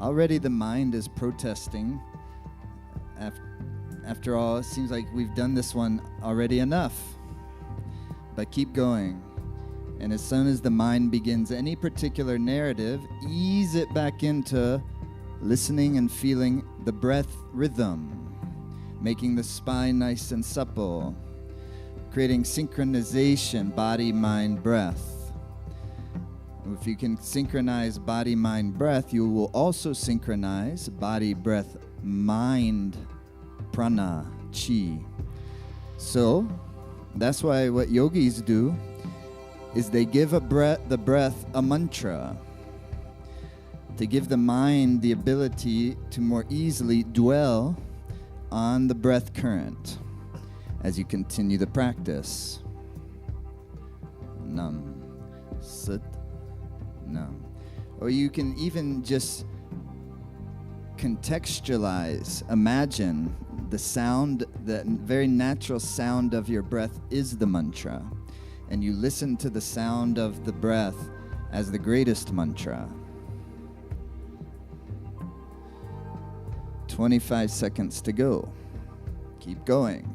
already the mind is protesting. After all, it seems like we've done this one already enough. But keep going. And as soon as the mind begins any particular narrative, ease it back into listening and feeling the breath rhythm, making the spine nice and supple, creating synchronization, body, mind, breath. If you can synchronize body, mind, breath, you will also synchronize body, breath, mind, prana, chi. So that's why what yogis do is they give the breath a mantra to give the mind the ability to more easily dwell on the breath current as you continue the practice. Nam, Sat, Nam. Or you can even just contextualize, imagine the sound, the very natural sound of your breath is the mantra. And you listen to the sound of the breath as the greatest mantra. 25 seconds to go. Keep going.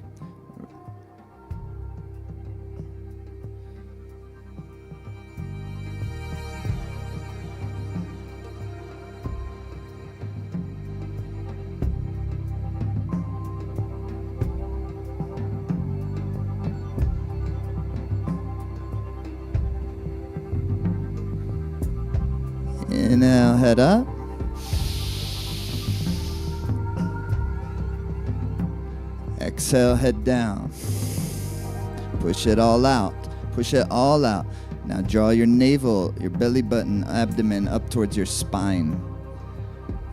Inhale, head up. Exhale, head down. Push it all out. Push it all out. Now draw your navel, your belly button, abdomen up towards your spine.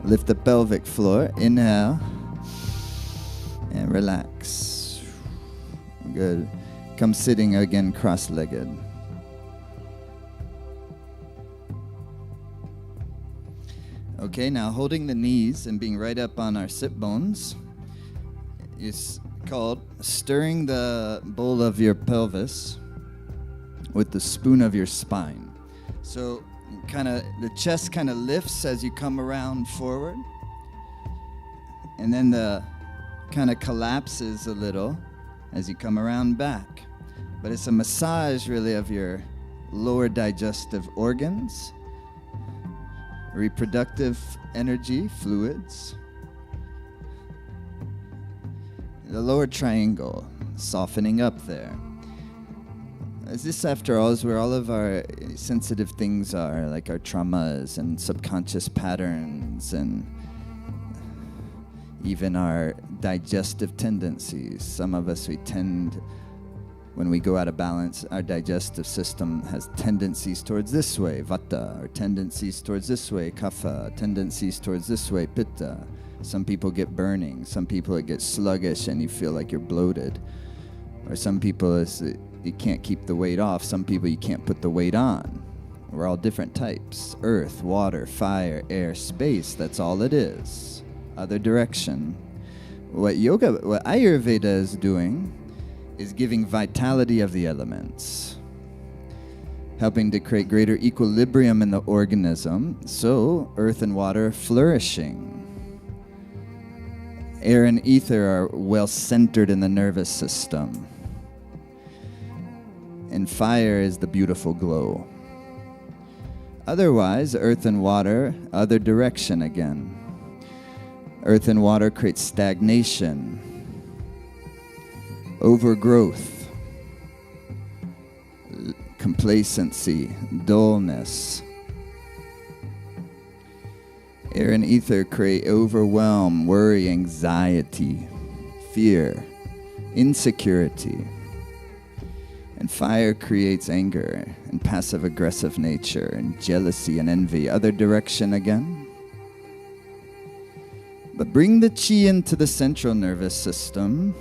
Lift the pelvic floor. Inhale. And relax. Good. Come sitting again, cross-legged. Okay, now holding the knees and being right up on our sit bones is called stirring the bowl of your pelvis with the spoon of your spine. So the chest kind of lifts as you come around forward, and then the kind of collapses a little as you come around back. But it's a massage really of your lower digestive organs, reproductive energy, fluids. The lower triangle, softening up there. As this, after all, is where all of our sensitive things are, like our traumas and subconscious patterns and even our digestive tendencies. Some of us, we tend, when we go out of balance, our digestive system has tendencies towards this way, vata, or tendencies towards this way, kapha, tendencies towards this way, pitta. Some people get burning. Some people it gets sluggish and you feel like you're bloated. Or some people you can't keep the weight off. Some people you can't put the weight on. We're all different types. Earth, water, fire, air, space. That's all it is. Other direction. What Ayurveda is doing is giving vitality of the elements, helping to create greater equilibrium in the organism, so earth and water are flourishing. Air and ether are well centered in the nervous system. And fire is the beautiful glow. Otherwise, earth and water, other direction again. Earth and water create stagnation, overgrowth, complacency, dullness. Air and ether create overwhelm, worry, anxiety, fear, insecurity. And fire creates anger and passive-aggressive nature and jealousy and envy. Other direction again. But bring the chi into the central nervous system.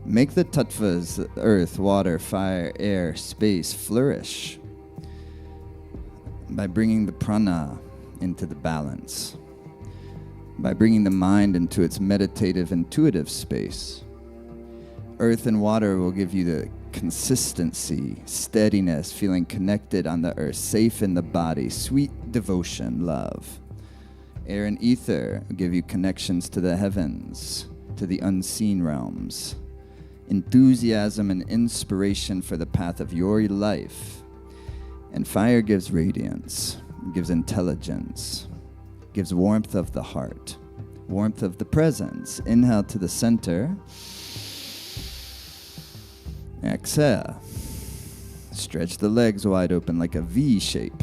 Make the tattvas, earth, water, fire, air, space, flourish by bringing the prana into the balance, by bringing the mind into its meditative, intuitive space. Earth and water will give you the consistency, steadiness, feeling connected on the earth, safe in the body, sweet devotion, love. Air and ether give you connections to the heavens, to the unseen realms. Enthusiasm and inspiration for the path of your life. And fire gives radiance, gives intelligence, gives warmth of the heart, warmth of the presence. Inhale to the center. Exhale. Stretch the legs wide open like a V shape.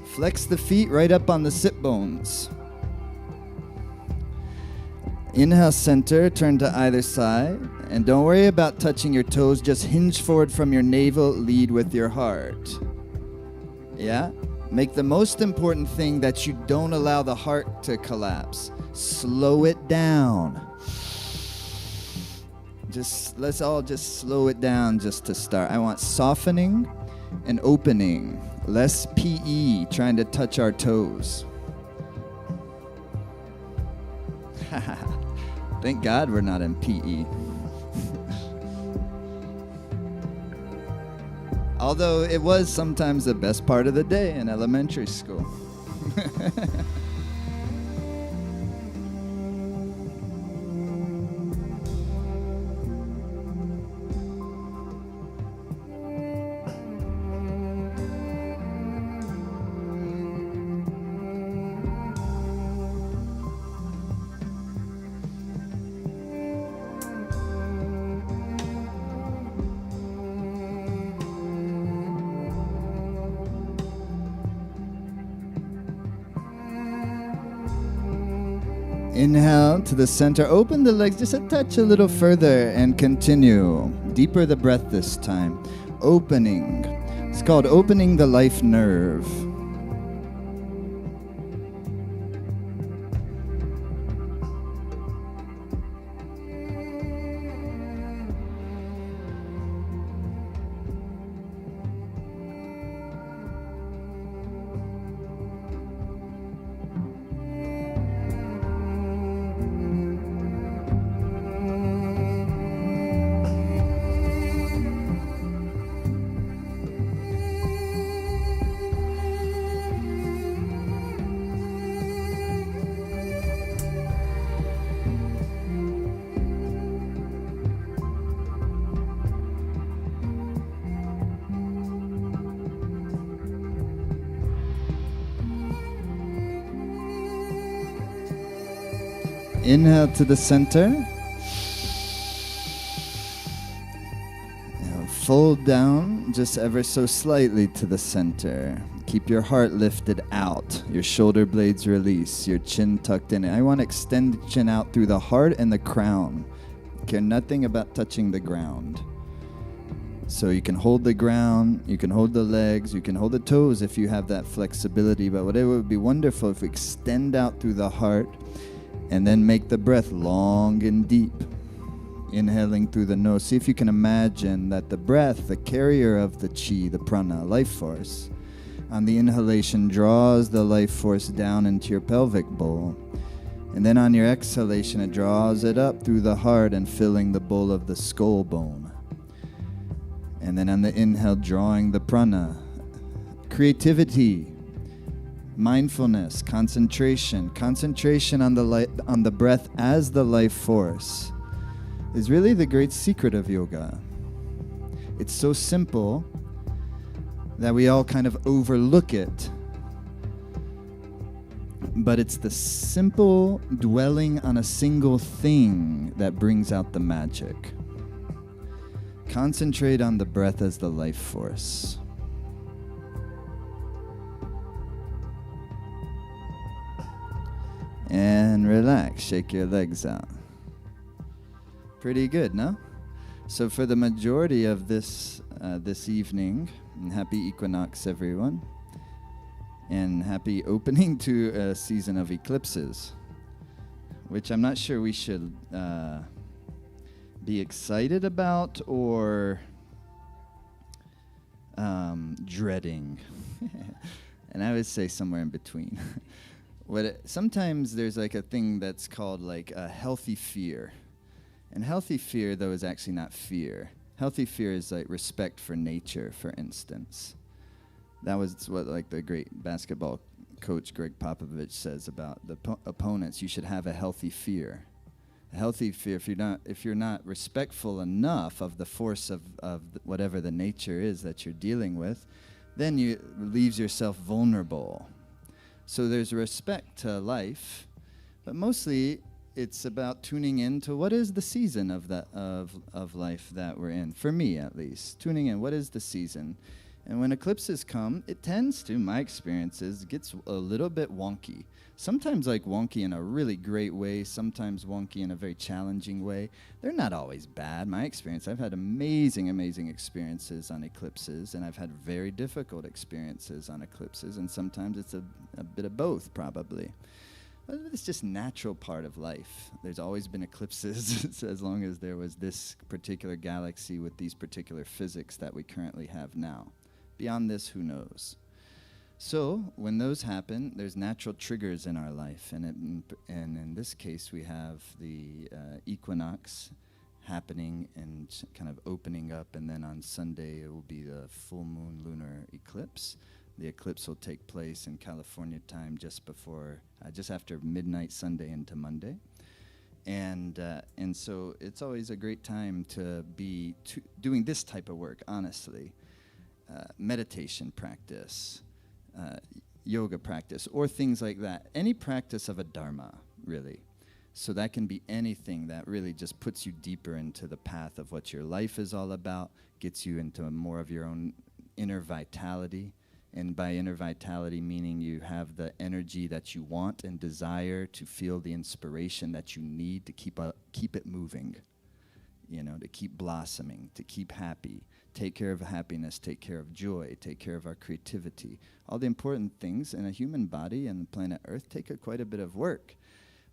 Flex the feet right up on the sit bones. Inhale, center, turn to either side, and don't worry about touching your toes, just hinge forward from your navel, lead with your heart. Yeah? Make the most important thing that you don't allow the heart to collapse. Slow it down. Let's all just slow it down just to start. I want softening and opening. Less PE, trying to touch our toes. Thank God we're not in PE. Although it was sometimes the best part of the day in elementary school. Inhale to the center. Open the legs just a touch a little further and continue. Deeper the breath this time. Opening. It's called opening the life nerve. Inhale to the center. Now fold down just ever so slightly to the center. Keep your heart lifted out. Your shoulder blades release. Your chin tucked in. I want to extend the chin out through the heart and the crown. Care nothing about touching the ground. So you can hold the ground, you can hold the legs, you can hold the toes if you have that flexibility. But whatever would be wonderful if we extend out through the heart and then make the breath long and deep. Inhaling through the nose. See if you can imagine that the breath, the carrier of the chi, the prana, life force, on the inhalation draws the life force down into your pelvic bowl. And then on your exhalation, it draws it up through the heart and filling the bowl of the skull bone. And then on the inhale, drawing the prana. Creativity, mindfulness, concentration on the breath as the life force is really the great secret of yoga. It's so simple that we all kind of overlook it. But it's the simple dwelling on a single thing that brings out the magic. Concentrate on the breath as the life force. And relax, shake your legs out. Pretty good, no? So for the majority of this evening, and happy equinox, everyone. And happy opening to a season of eclipses, which I'm not sure we should be excited about or dreading. And I would say somewhere in between. Sometimes there's like a thing that's called like a healthy fear. And healthy fear, though, is actually not fear. Healthy fear is like respect for nature, for instance. That was what like the great basketball coach Greg Popovich says about the opponents. You should have a healthy fear. A healthy fear, if you're not respectful enough of the force of whatever the nature is that you're dealing with, then you leaves yourself vulnerable. So there's respect to life, but mostly it's about tuning in to what is the season of life that we're in. For me, at least, tuning in, what is the season? And when eclipses come, it tends to, my experiences, gets a little bit wonky. Sometimes like wonky in a really great way, sometimes wonky in a very challenging way. They're not always bad. My experience, I've had amazing experiences on eclipses, and I've had very difficult experiences on eclipses, and sometimes it's a bit of both, probably. But it's just natural part of life. There's always been eclipses as long as there was this particular galaxy with these particular physics that we currently have now. Beyond this, who knows? So when those happen, there's natural triggers in our life, and in this case, we have the equinox happening and kind of opening up, and then on Sunday it will be the full moon lunar eclipse. The eclipse will take place in California time just after midnight Sunday into Monday, and so it's always a great time to be doing this type of work. Honestly, meditation practice. Yoga practice, or things like that. Any practice of a dharma, really. So that can be anything that really just puts you deeper into the path of what your life is all about, gets you into more of your own inner vitality. And by inner vitality, meaning you have the energy that you want and desire to feel the inspiration that you need to keep it moving, to keep blossoming, to keep happy. Take care of happiness, take care of joy, take care of our creativity. All the important things in a human body and the planet Earth take quite a bit of work.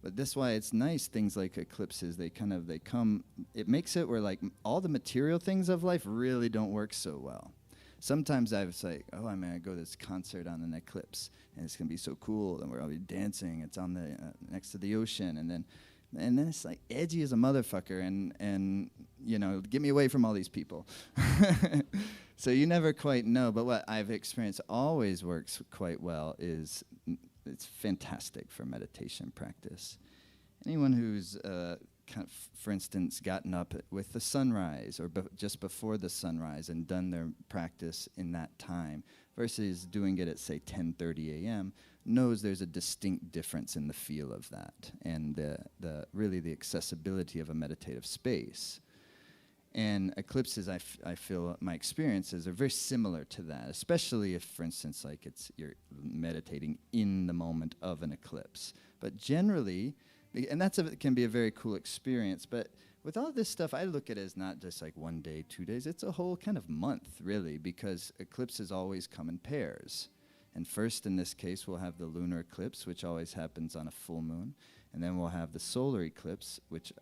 But that's why it's nice, things like eclipses, they come, it makes it where like all the material things of life really don't work so well. Sometimes I was like, I'm going to go to this concert on an eclipse, and it's going to be so cool, and we're all be dancing, it's on the next to the ocean, and then it's like edgy as a motherfucker, and get me away from all these people. So you never quite know, but what I've experienced always works quite well is it's fantastic for meditation practice. Anyone who's for instance, gotten up with the sunrise or just before the sunrise and done their practice in that time versus doing it at, say, 10:30 a.m., knows there's a distinct difference in the feel of that and the really the accessibility of a meditative space. And eclipses, I feel my experiences are very similar to that, especially if, for instance, like you're meditating in the moment of an eclipse. But generally, and can be a very cool experience, but with all this stuff, I look at it as not just like 1 day, 2 days, it's a whole kind of month, really, because eclipses always come in pairs. And first, in this case, we'll have the lunar eclipse, which always happens on a full moon, and then we'll have the solar eclipse, which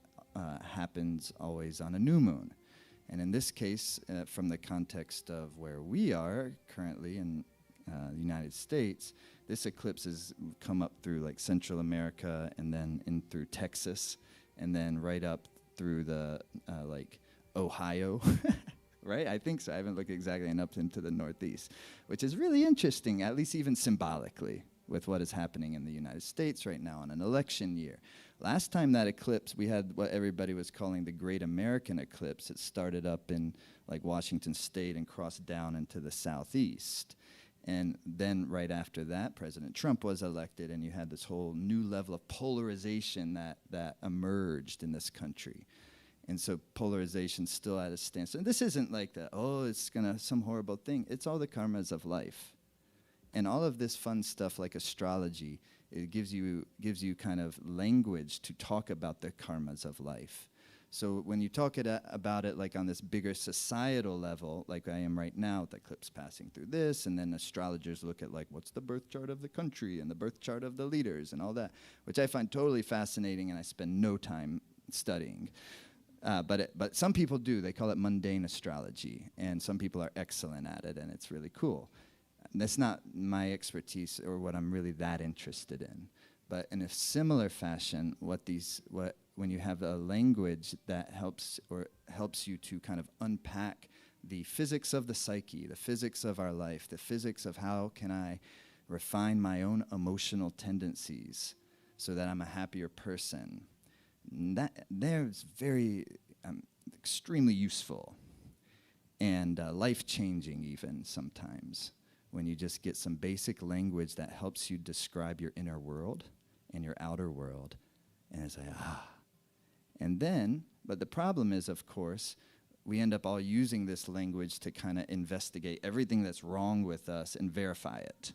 happens always on a new moon. And in this case, from the context of where we are currently in the United States, this eclipse has come up through like Central America and then in through Texas and then right up through the like Ohio, right? I think so. I haven't looked exactly, and up into the Northeast, which is really interesting, at least even symbolically, with what is happening in the United States right now in an election year. Last time that eclipse, we had what everybody was calling the Great American Eclipse. It started up in like Washington State and crossed down into the Southeast. And then right after that, President Trump was elected, and you had this whole new level of polarization that emerged in this country. And so polarization's still at a standstill. And this isn't like it's some horrible thing. It's all the karmas of life. And all of this fun stuff like astrology, it gives you kind of language to talk about the karmas of life. So when you talk about it like on this bigger societal level, like I am right now with the eclipse passing through this, and then astrologers look at like what's the birth chart of the country and the birth chart of the leaders and all that, which I find totally fascinating, and I spend no time studying. But some people do. They call it mundane astrology, and some people are excellent at it, and it's really cool. That's not my expertise or what I'm really that interested in. But in a similar fashion, when you have a language that helps you to kind of unpack the physics of the psyche, the physics of our life, the physics of how can I refine my own emotional tendencies so that I'm a happier person, that there's very extremely useful and life-changing even sometimes when you just get some basic language that helps you describe your inner world and your outer world. And it's like, And then, but the problem is, of course, we end up all using this language to kind of investigate everything that's wrong with us and verify it.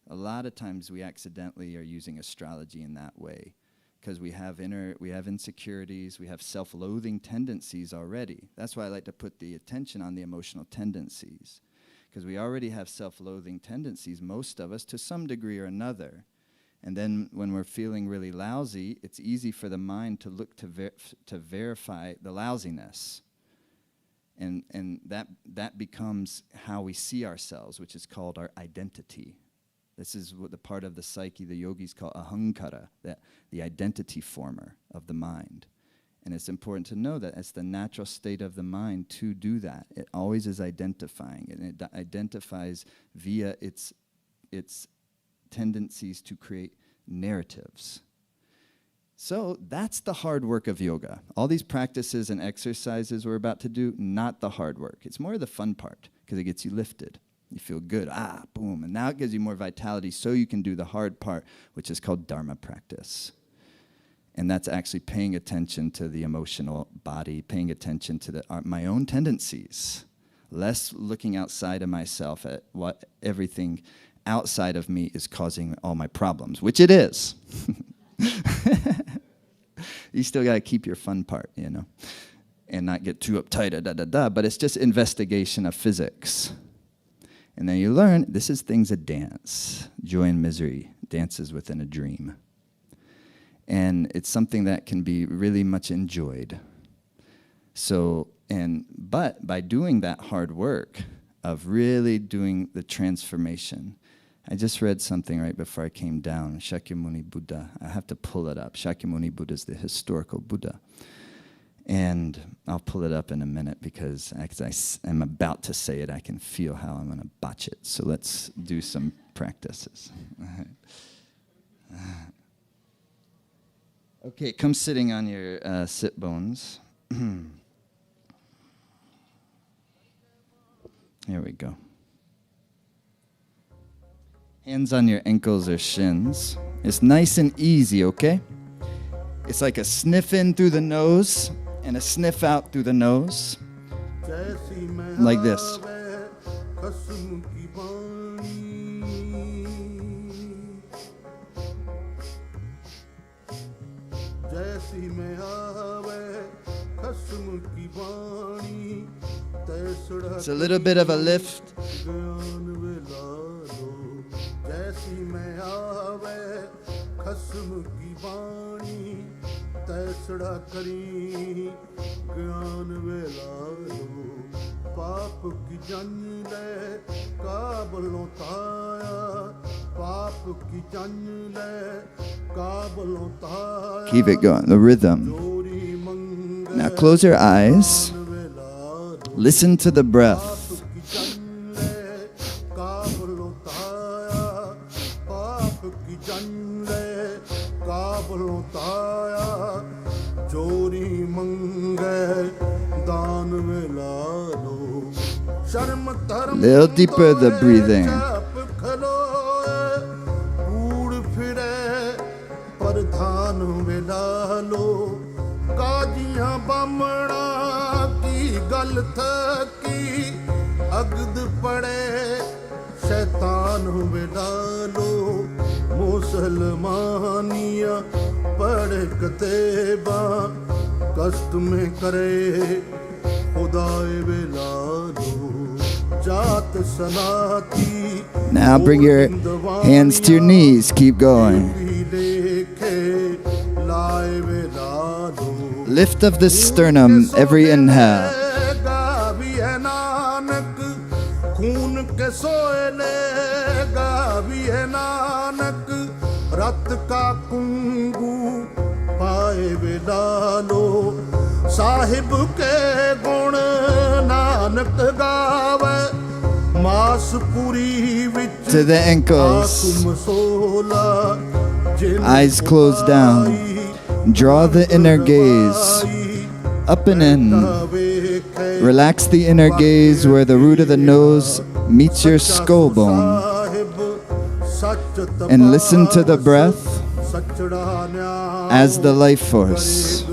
A lot of times we accidentally are using astrology in that way because we have insecurities, we have self-loathing tendencies already. That's why I like to put the attention on the emotional tendencies, because we already have self-loathing tendencies, most of us, to some degree or another. And then when we're feeling really lousy, it's easy for the mind to look to verify the lousiness. And that becomes how we see ourselves, which is called our identity. This is what the part of the psyche the yogis call ahankara, the identity former of the mind. And it's important to know that it's the natural state of the mind to do that. It always is identifying, and it identifies via its tendencies to create narratives. So that's the hard work of yoga. All these practices and exercises we're about to do, not the hard work. It's more the fun part, because it gets you lifted. You feel good, boom. And now it gives you more vitality so you can do the hard part, which is called dharma practice. And that's actually paying attention to the emotional body, paying attention to my own tendencies, less looking outside of myself at what everything outside of me is causing all my problems, which it is. You still got to keep your fun part, and not get too uptight, but it's just investigation of physics. And then you learn, this is things that dance. Joy and misery, dances within a dream. And it's something that can be really much enjoyed. But by doing that hard work of really doing the transformation, I just read something right before I came down, Shakyamuni Buddha. I have to pull it up. Shakyamuni Buddha is the historical Buddha. And I'll pull it up in a minute because I'm about to say it. I can feel how I'm going to botch it. So let's do some practices. Okay, come sitting on your sit bones. Here we go. Hands on your ankles or shins. It's nice and easy, okay? It's like a sniff in through the nose and a sniff out through the nose. Like this. It's a little bit of a lift. Keep it going, the rhythm. Now close your eyes. Listen to the breath. A little deeper the breathing. Now bring your hands to your knees. Keep going. Lift of the sternum every inhale. रत का कुंगू पाए विलालो साहिब के गुण नानक गावे मास पूरी विच to the ankles. Eyes closed down. Draw the inner gaze up and in. Relax the inner gaze where the root of the nose meets your skull bone. And listen to the breath as the life force.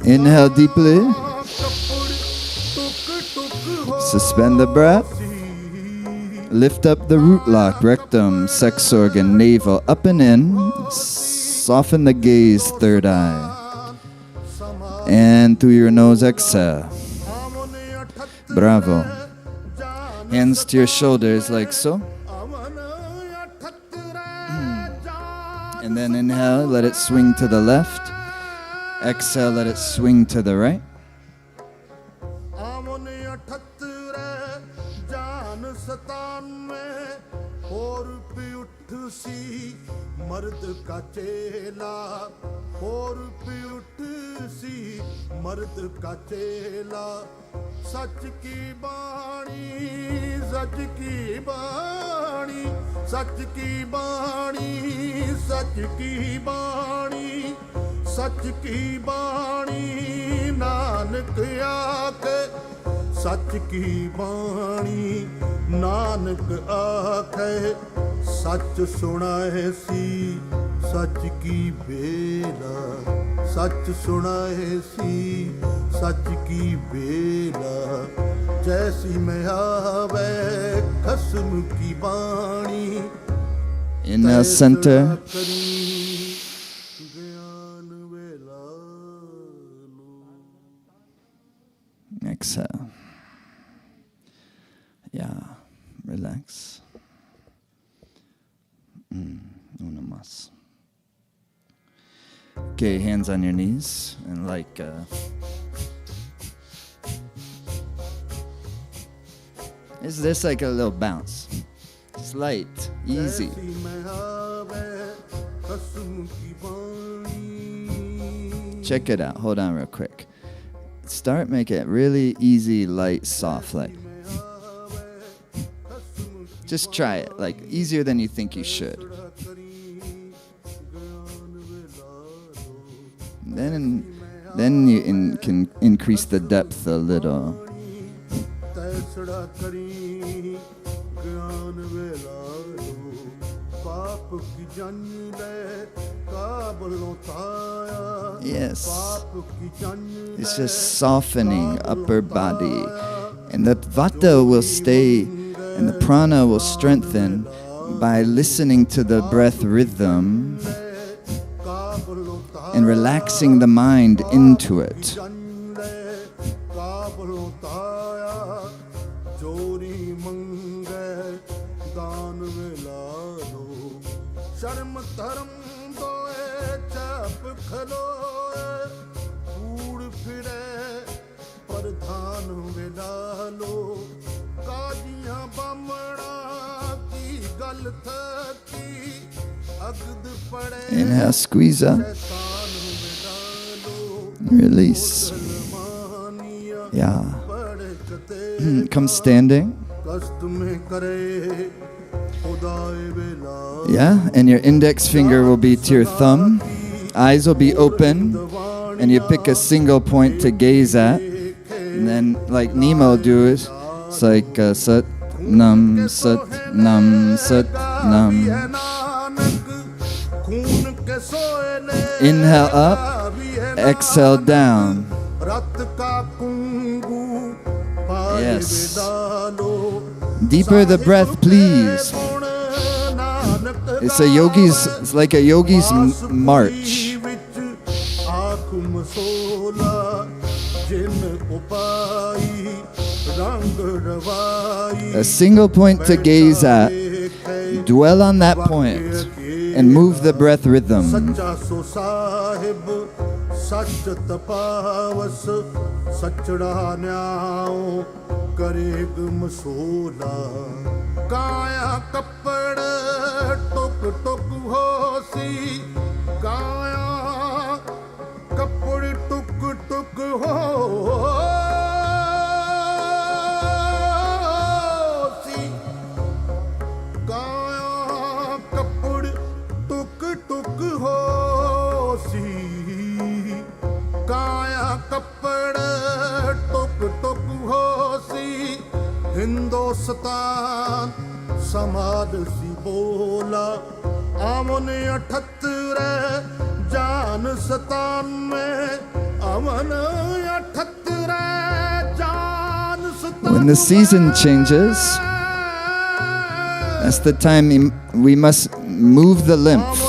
Inhale deeply. Suspend the breath. Lift up the root lock, rectum, sex organ, navel, up and in. Soften the gaze, third eye. And through your nose, exhale. Bravo. Hands to your shoulders like so. And then inhale, let it swing to the left. Exhale, let it swing to the right. मर्द का चेला और पिउठ सी मर्द का चेला सच की बाणी सच की बाणी सच की बाणी सच की बाणी सच की बाणी नानक आखे सच की बाणी नानक आखे सच सुनाए सी सच की बेला सच सुनाए सी सच की बेला जैसी में आवे खस्म की बाणी In the center. Exhale. Yeah, relax. Uno más. Okay, hands on your knees and is this like a little bounce? It's light, easy. Check it out. Hold on real quick. Start making it really easy, light, soft, like. Just try it, like easier than you think you should. Then you can increase the depth a little. Yes. It's just softening upper body. And the vata will stay and the prana will strengthen by listening to the breath rhythm and relaxing the mind into it. Inhale, squeeze up. Release. Yeah. Come standing. Yeah, and your index finger will be to your thumb. Eyes will be open, and you pick a single point to gaze at. And then, like Nemo do it, it's like sat, nam, nam. Inhale up, exhale down. Yes. Deeper the breath, please. It's like a yogi's march. A single point to gaze at. dwell on that point and move the breath rhythm. ਸੱਚਾ ਸੋ ਸਾਹਿਬ ਸੱਚ ਤਪਾਵਸ ਸਚੜਾ ਨਿਆਉ Craig ਮਸੂਲਾ ਕਾਇਆ ਕੱਪੜ ਟੁਕ ਟੁਕ ਹੋਸੀ ਕਾਇਆ ਕੱਪੜ ਟੁਕ ਟੁਕ ਹੋਸੀ ਕਾਇਆ ਕੱਪੜ ਟੁਕ ਟੁਕ ਹੋਸੀ ਕਾਇਆ ਕੱਪੜ ਟੁਕ ਟੁਕ ਹੋਸੀ ਹਿੰਦੁਸਤਾਨ ਸਮਾਦ ਸੀ ਬੋਲਾ ਆਮਨ 78 ਜਾਨ 97 ਅਮਨ 78 ਜਾਨ 97 When the season changes, that's the time we must move the lymph.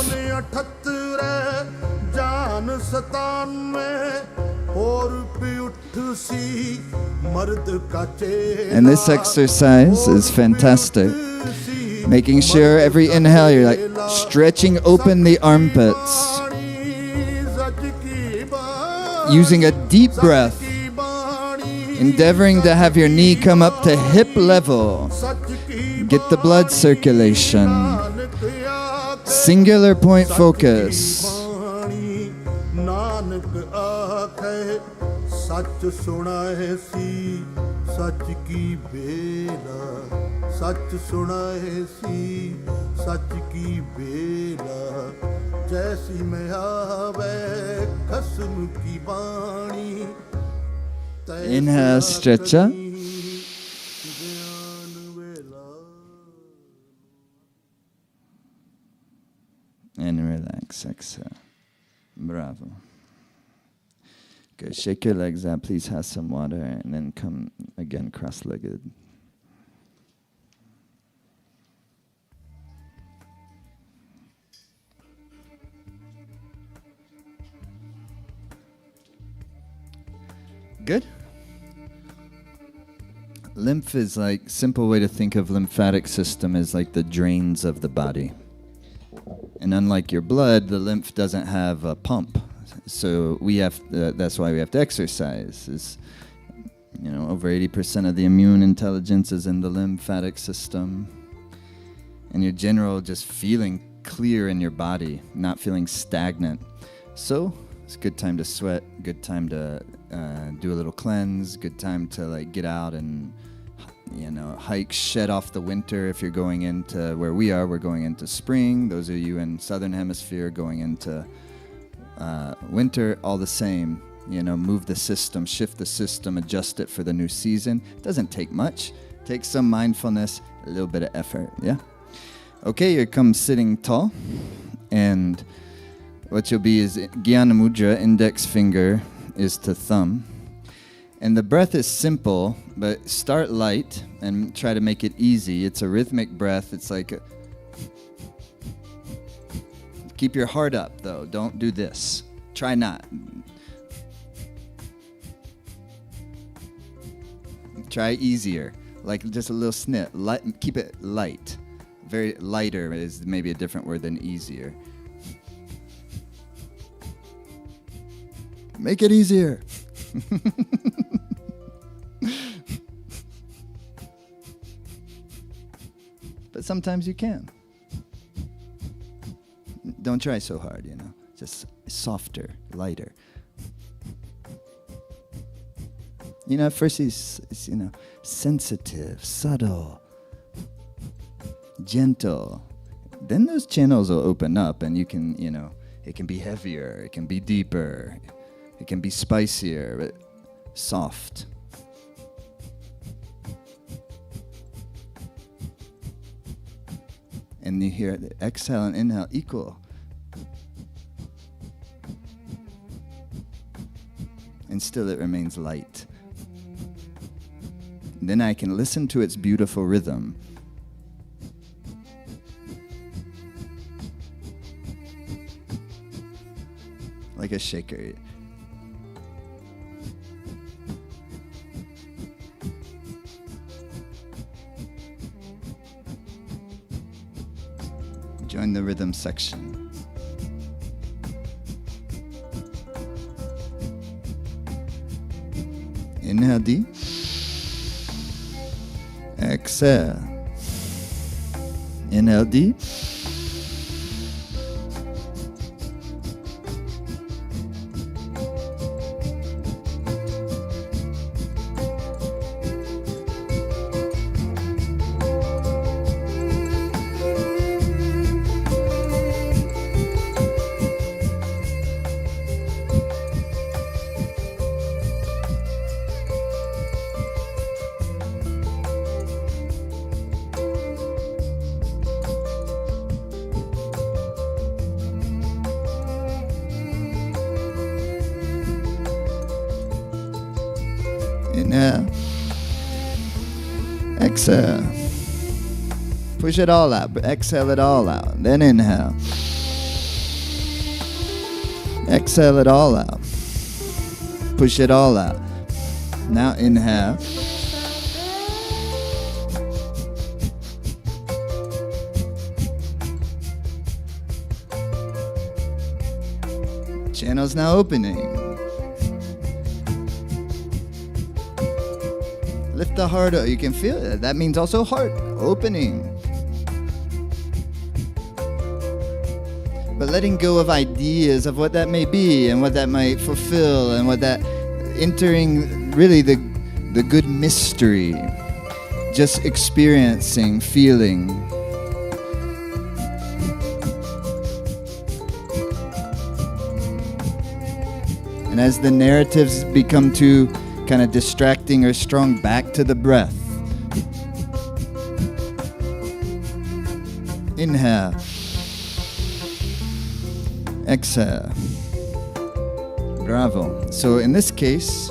And this exercise is fantastic. Making sure every inhale you're like stretching open the armpits. Using a deep breath. Endeavoring to have your knee come up to hip level. Get the blood circulation. Singular point focus. ਸੱਚ ਸੁਣਾਏ ਸੀ ਸੱਚ ਕੀ ਬੇਲਾ ਸੱਚ ਸੁਣਾਏ ਸੀ ਸੱਚ ਕੀ ਬੇਲਾ ਜੈਸੀ ਮੈਂ ਆਵੇ ਖਸਮ ਕੀ ਬਾਣੀ Inhale, stretch up. And relax, exhale. Bravo. Good. Shake your legs out. Please have some water and then come again cross-legged. Good. Lymph is like, simple way to think of lymphatic system is like the drains of the body. And unlike your blood, the lymph doesn't have a pump. So we have, that's why we have to exercise. Is, you know, over 80% of the immune intelligence is in the lymphatic system. And your general just feeling clear in your body, not feeling stagnant. So it's a good time to sweat, good time to do a little cleanse, good time to like get out and, you know, hike, shed off the winter. If you're going into where we are, we're going into spring. Those of you in Southern Hemisphere going into winter, all the same, you know, move the system, shift the system, adjust it for the new season. Doesn't take much. Takes some mindfulness, a little bit of effort, yeah? Okay, here comes sitting tall. And what you'll be is Jnana Mudra, index finger is to thumb. And the breath is simple, but start light and try to make it easy. It's a rhythmic breath. It's like keep your heart up, though. Don't do this. Try not. Try easier, like just a little snip. Keep it light. Very lighter is maybe a different word than easier. Make it easier. But sometimes you can. Don't try so hard, you know. Just softer, lighter. You know, at first it's you know, sensitive, subtle, gentle. Then those channels will open up and you can, you know, it can be heavier, it can be deeper, it can be spicier, but soft. And you hear the exhale and inhale equal. And still it remains light. Then I can listen to its beautiful rhythm. Like a shaker. Join the rhythm section. Inhale deep. Exhale. Inhale deep. Inhale. Exhale. Push it all out. Exhale it all out. Then inhale. Exhale it all out. Push it all out. Now inhale. Channel's now opening. Lift the heart up. You can feel it. That means also heart opening. But letting go of ideas of what that may be and what that might fulfill and what that entering really the good mystery. Just experiencing, feeling. And as the narratives become too kind of distracting or strong, back to the breath. Inhale. Exhale. Bravo. So in this case,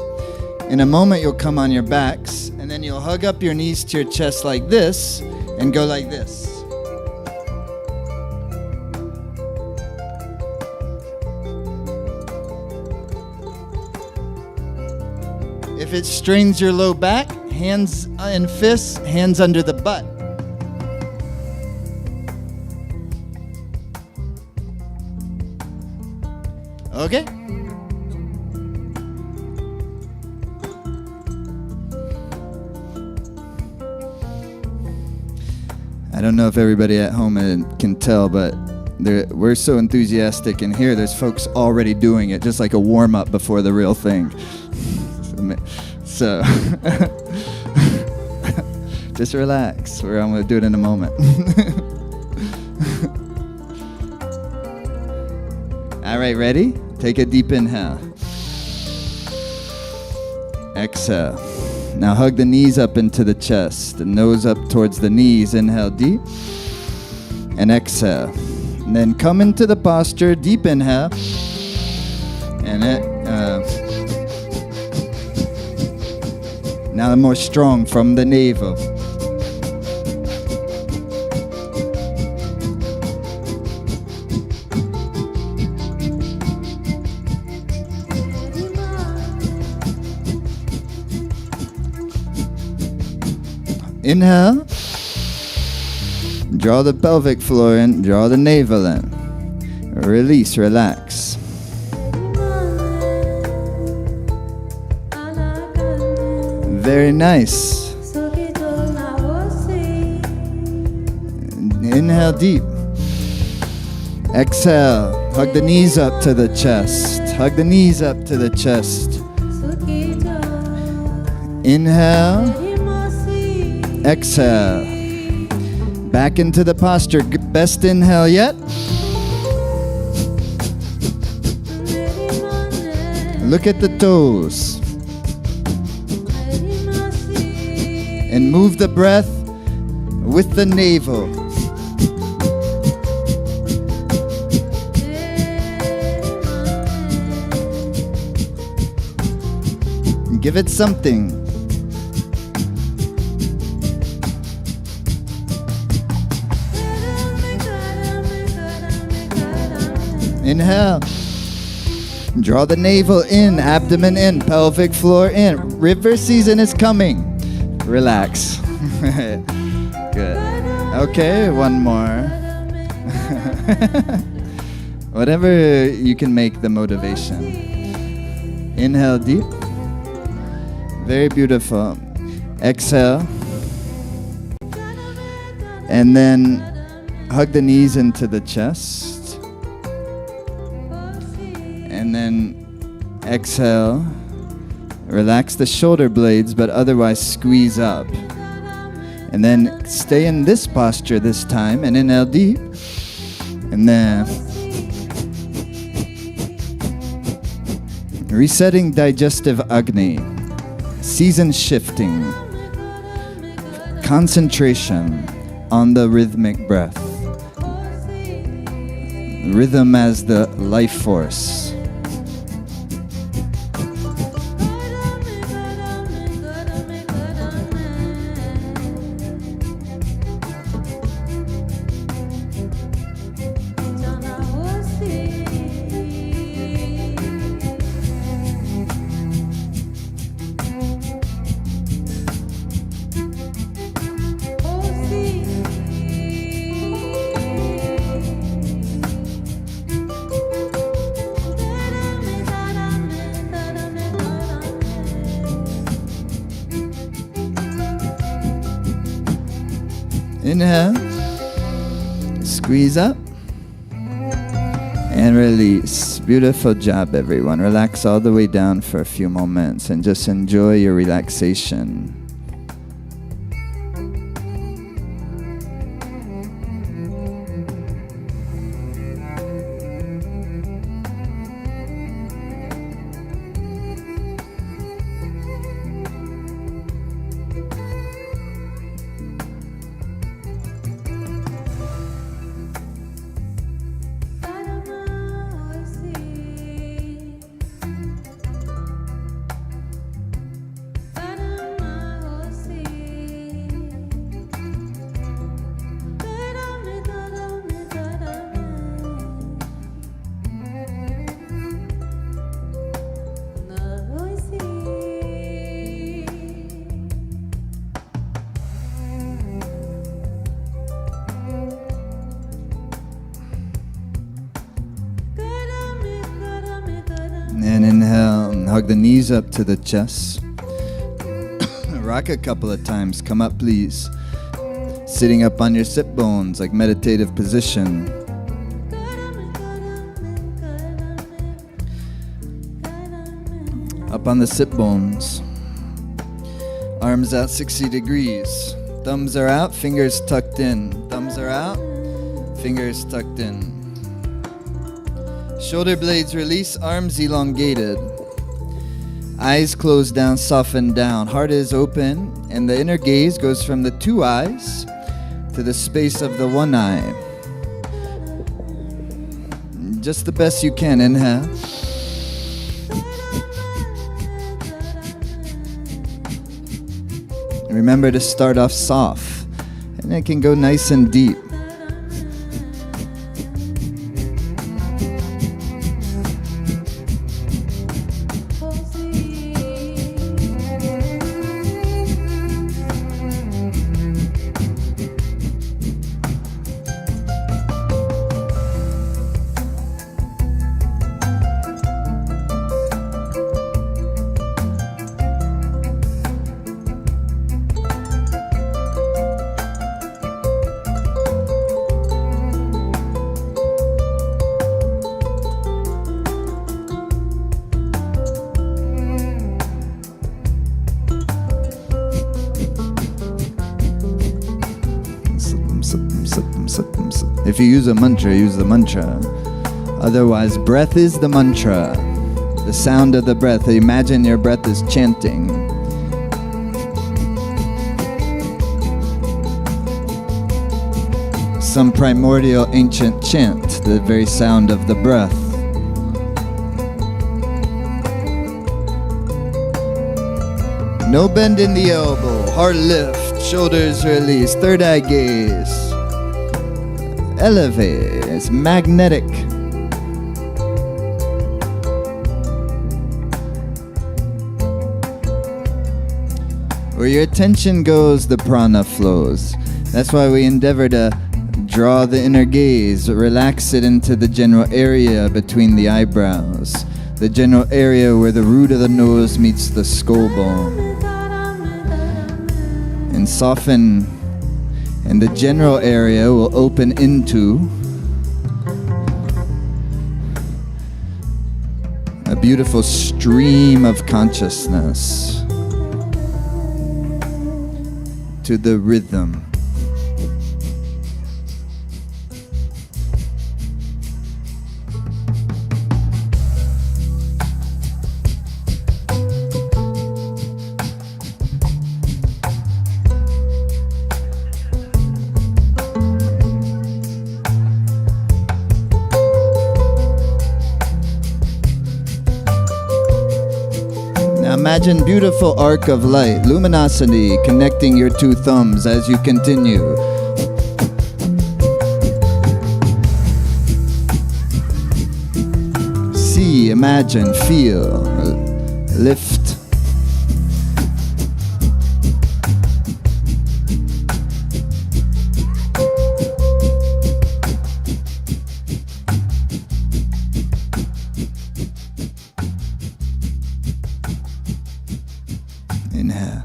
in a moment you'll come on your backs and then you'll hug up your knees to your chest like this and go like this. If it strains your low back, hands and fists, hands under the butt. Okay? I don't know if everybody at home can tell, but we're so enthusiastic in here. There's folks already doing it, just like a warm-up before the real thing. So, just relax. I'm going to do it in a moment. All right, ready? Take a deep inhale. Exhale. Now hug the knees up into the chest, the nose up towards the knees. Inhale deep. And exhale. And then come into the posture, deep inhale. And now more strong from the navel. Inhale. Draw the pelvic floor in, draw the navel in. Release, relax. Very nice. Inhale deep. Exhale. Hug the knees up to the chest. Hug the knees up to the chest. Inhale. Exhale. Back into the posture. Best inhale yet. Look at the toes. And move the breath with the navel. Give it something. Inhale. Draw the navel in, abdomen in, pelvic floor in. River season is coming. Relax. Good. Okay, one more. Whatever you can make the motivation. Inhale deep. Very beautiful. Exhale. And then hug the knees into the chest. And then exhale. Relax the shoulder blades, but otherwise squeeze up. And then stay in this posture this time and inhale deep. And then resetting digestive Agni, season shifting, concentration on the rhythmic breath. Rhythm as the life force. Inhale, squeeze up, and release. Beautiful job, everyone. Relax all the way down for a few moments and just enjoy your relaxation. And inhale, and hug the knees up to the chest. Rock a couple of times. Come up, please. Sitting up on your sit bones, like meditative position. Up on the sit bones. Arms out 60 degrees. Thumbs are out, fingers tucked in. Thumbs are out, fingers tucked in. Shoulder blades release, arms elongated. Eyes closed down, soften down. Heart is open, and the inner gaze goes from the two eyes to the space of the one eye. Just the best you can. Inhale. Remember to start off soft, and it can go nice and deep. If you use a mantra, use the mantra. Otherwise, breath is the mantra. The sound of the breath. Imagine your breath is chanting. Some primordial ancient chant, the very sound of the breath. No bend in the elbow, heart lift, shoulders release, third eye gaze. Elevate, it's magnetic. Where your attention goes, the prana flows. That's why we endeavor to Draw the inner gaze, relax it into the general area between the eyebrows, the general area where the root of the nose meets the skull bone. And soften, and the general area will open into a beautiful stream of consciousness to the rhythm. Imagine beautiful arc of light, luminosity connecting your two thumbs as you continue. See, imagine, feel, lift. Inhale.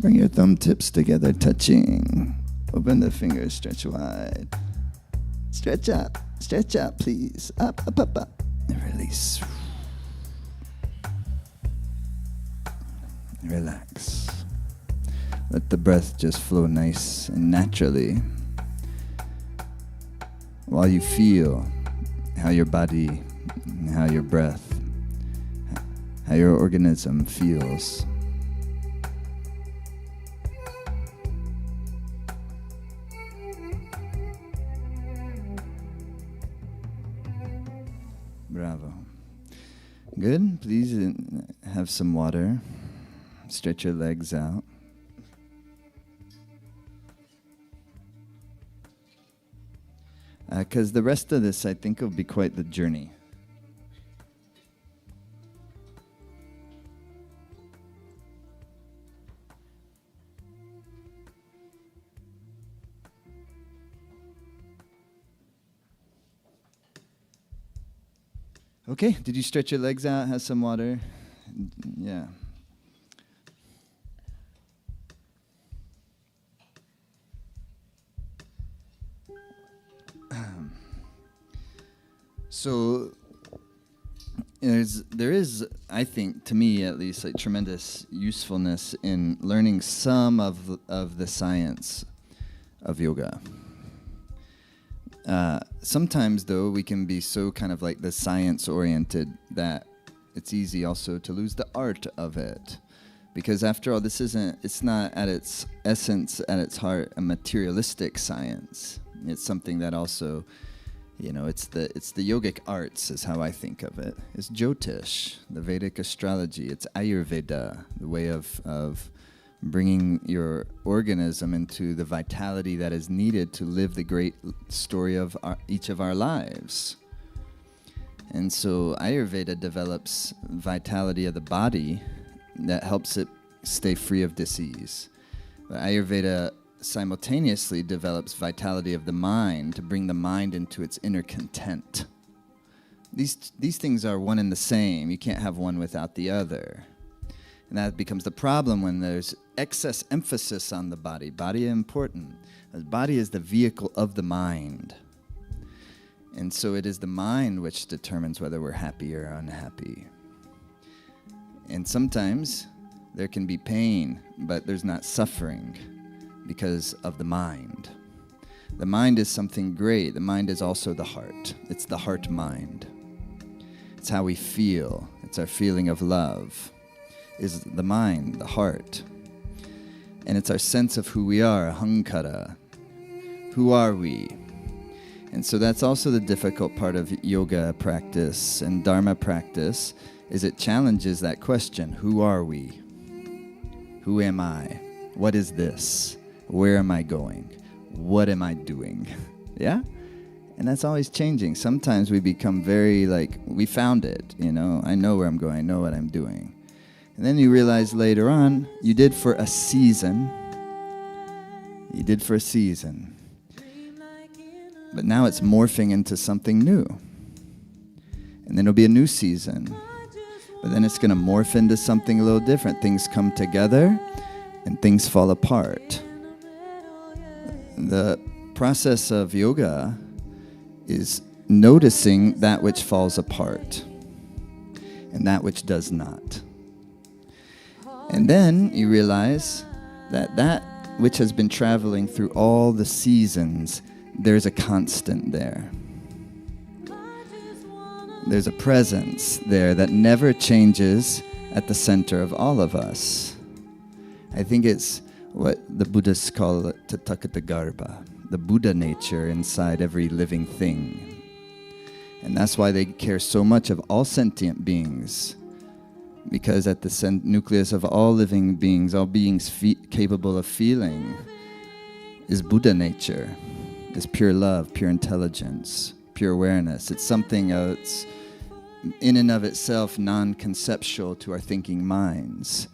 Bring your thumb tips together, touching. Open the fingers, stretch wide. Stretch up, please. Up, up, up, up. And release. Relax. Let the breath just flow nice and naturally while you feel how your body, how your breath, how your organism feels. Bravo. Good. Please have some water. Stretch your legs out. Because the rest of this, I think, will be quite the journey. Okay, did you stretch your legs out, have some water? Yeah. So there is, I think, to me at least, like tremendous usefulness in learning some of the science of yoga. Sometimes, though, we can be so kind of like the science-oriented that it's easy also to lose the art of it. Because after all, it's not at its essence, at its heart, a materialistic science. It's something that also, it's the yogic arts is how I think of it. It's Jyotish, the Vedic astrology. It's Ayurveda, the way of bringing your organism into the vitality that is needed to live the great story of each of our lives. And so Ayurveda develops vitality of the body that helps it stay free of disease. But Ayurveda simultaneously develops vitality of the mind to bring the mind into its inner content. These things are one and the same. You can't have one without the other. And that becomes the problem when there's excess emphasis on the body. Body is important. The body is the vehicle of the mind. And so it is the mind which determines whether we're happy or unhappy. And sometimes there can be pain, but there's not suffering because of the mind. The mind is something great. The mind is also the heart. It's the heart mind. It's how we feel. It's our feeling of love. Is the mind, the heart. And it's our sense of who we are, ahankara. Who are we? And so that's also the difficult part of yoga practice and dharma practice, is it challenges that question, who are we? Who am I? What is this? Where am I going? What am I doing? Yeah? And that's always changing. Sometimes we become very we found it, I know where I'm going, I know what I'm doing. And then you realize later on, you did for a season. You did for a season. But now it's morphing into something new. And then it'll be a new season. But then it's going to morph into something a little different. Things come together and things fall apart. The process of yoga is noticing that which falls apart and that which does not. And then you realize that that which has been traveling through all the seasons, there's a constant there. There's a presence there that never changes at the center of all of us. I think it's what the Buddhists call Tathagata, the Buddha nature inside every living thing. And that's why they care so much of all sentient beings. Because at the nucleus of all living beings, all beings capable of feeling, is Buddha nature, is pure love, pure intelligence, pure awareness. It's something that's in and of itself non-conceptual to our thinking minds.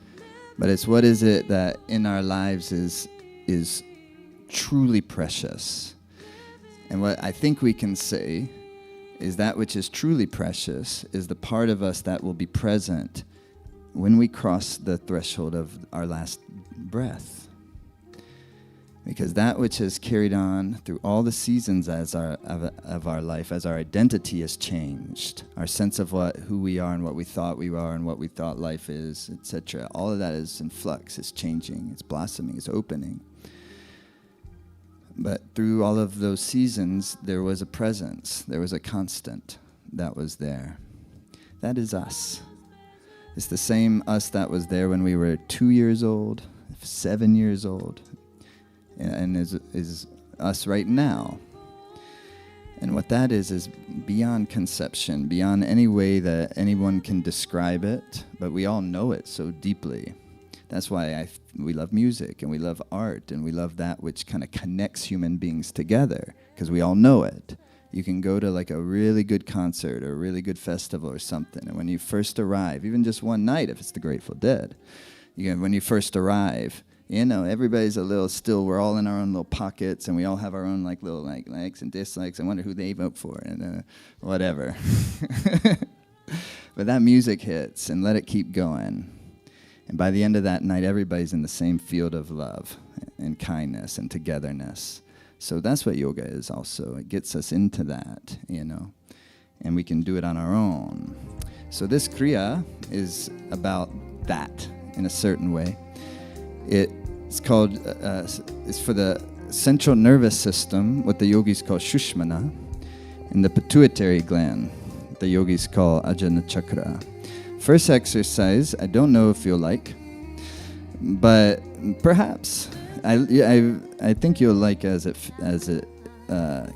But it's what is it that in our lives is truly precious. And what I think we can say is that which is truly precious is the part of us that will be present when we cross the threshold of our last breath. Because that which has carried on through all the seasons of our life, as our identity has changed, our sense of who we are and what we thought we are and what we thought life is, etc. All of that is in flux, it's changing, it's blossoming, it's opening. But through all of those seasons, there was a presence, there was a constant that was there. That is us. It's the same us that was there when we were 2 years old, 7 years old, and is us right now. And what that is beyond conception, beyond any way that anyone can describe it, but we all know it so deeply. That's why we love music, and we love art, and we love that which kind of connects human beings together, because we all know it. You can go to like a really good concert or a really good festival or something, and when you first arrive, even just one night if it's the Grateful Dead, when you first arrive, everybody's a little still. We're all in our own little pockets, and we all have our own little likes and dislikes. I wonder who they vote for, and whatever. But that music hits, and let it keep going. And by the end of that night, everybody's in the same field of love and kindness and togetherness. So that's what yoga is also. It gets us into that, and we can do it on our own. So this kriya is about that in a certain way. It's called, it's for the central nervous system, what the yogis call Shushmana, and the pituitary gland, the yogis call Ajna Chakra. First exercise, I don't know if you'll like, but perhaps. I think you'll like as it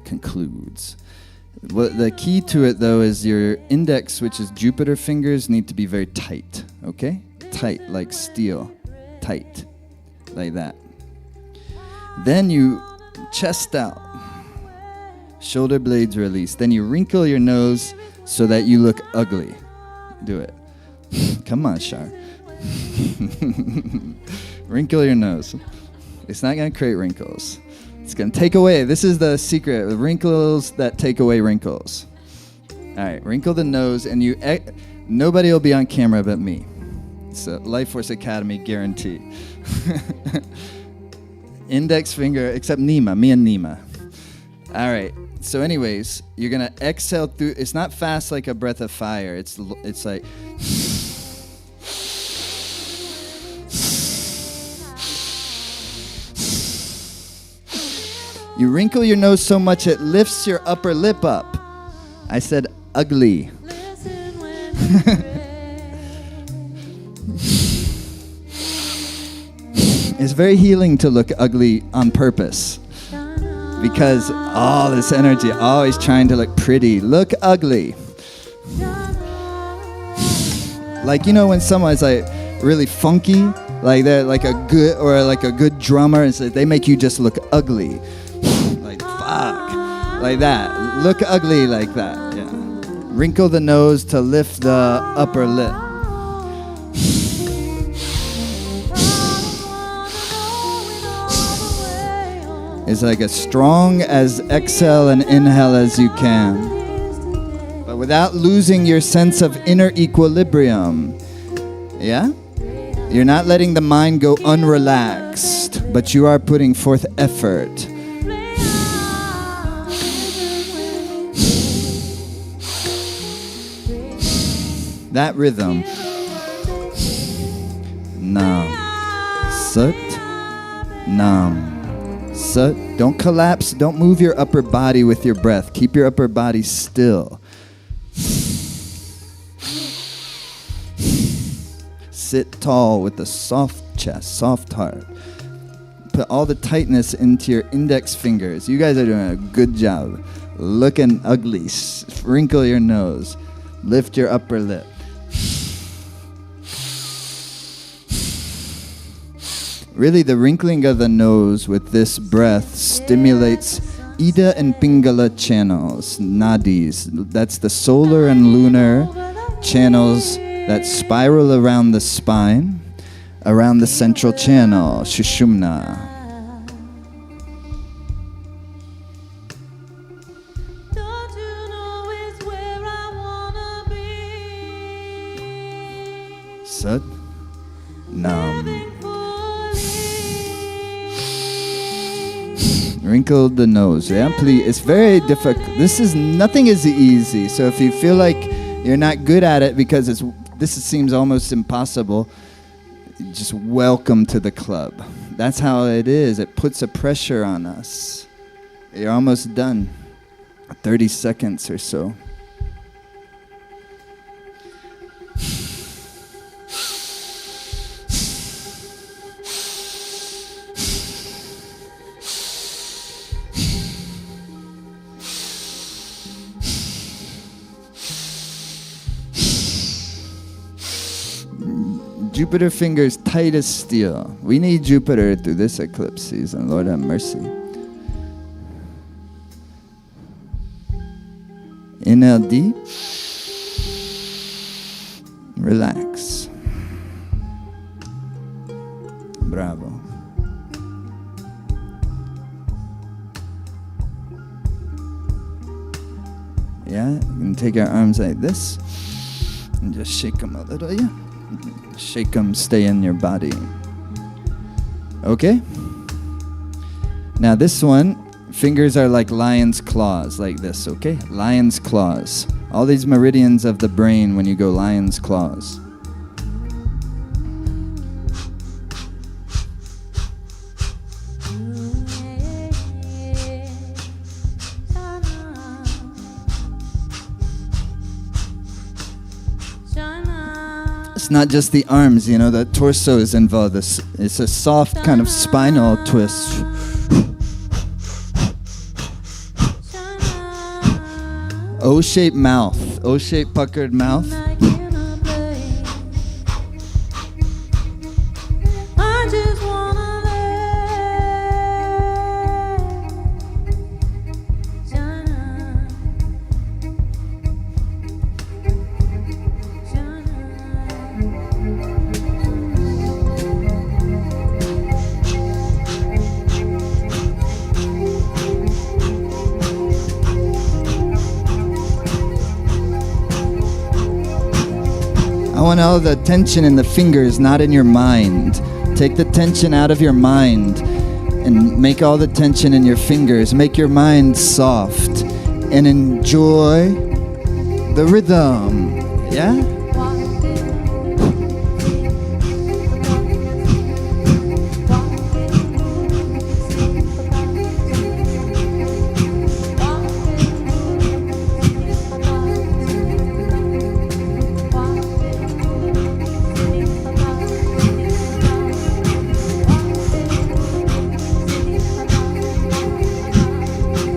concludes. Well, the key to it, though, is your index, which is Jupiter fingers, need to be very tight, okay? Tight, like steel. Tight, like that. Then you chest out, shoulder blades released. Then you wrinkle your nose so that you look ugly. Do it. Come on, Shar. Wrinkle your nose. It's not going to create wrinkles. It's going to take away. This is the secret. The wrinkles that take away wrinkles. All right, wrinkle the nose, and nobody will be on camera but me. It's a Life Force Academy guarantee. Index finger, except Nima, me and Nima. All right. So anyways, you're going to exhale through. It's not fast like a breath of fire. It's like... You wrinkle your nose so much it lifts your upper lip up. I said ugly. It's very healing to look ugly on purpose. Because all this energy, always trying to look pretty. Look ugly. Like, when someone's really funky, like they're like a good drummer, and so they make you just look ugly. Like, fuck. Like that. Look ugly like that. Yeah. Wrinkle the nose to lift the upper lip. is like as strong as exhale and inhale as you can, but without losing your sense of inner equilibrium. Yeah? You're not letting the mind go unrelaxed, but you are putting forth effort. That rhythm. Nam. Sut. Nam. Sut. Don't collapse. Don't move your upper body with your breath. Keep your upper body still. Sit tall with a soft chest, soft heart. Put all the tightness into your index fingers. You guys are doing a good job. Looking ugly. Wrinkle your nose. Lift your upper lip. Really, the wrinkling of the nose with this breath stimulates Ida and Pingala channels, nadis. That's the solar and lunar channels that spiral around the spine, around the central channel, Shushumna. Sat Nam. Wrinkle the nose. Yeah, please. It's very difficult. Nothing is easy. So if you feel like you're not good at it because this seems almost impossible, just welcome to the club. That's how it is. It puts a pressure on us. You're almost done. 30 seconds or so. Jupiter fingers tight as steel. We need Jupiter through this eclipse season. Lord have mercy. Inhale deep. Relax. Bravo. Yeah, you can take our arms like this and just shake them a little, yeah? Shake them, stay in your body. Okay? Now this one, fingers are like lion's claws, like this, okay? Lion's claws. All these meridians of the brain when you go lion's claws. It's not just the arms, you know, the torso is involved. It's a soft kind of spinal twist. O-shaped mouth, O-shaped puckered mouth. I want all the tension in the fingers, not in your mind. Take the tension out of your mind and make all the tension in your fingers. Make your mind soft and enjoy the rhythm. Yeah?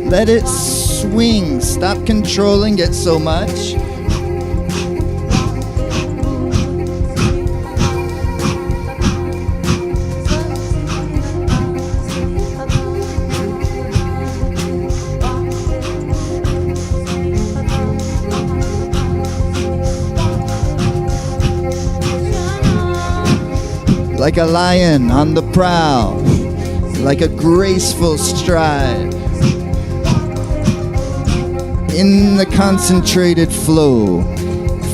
Let it swing. Stop controlling it so much. Like a lion on the prowl. like a graceful stride in the concentrated flow,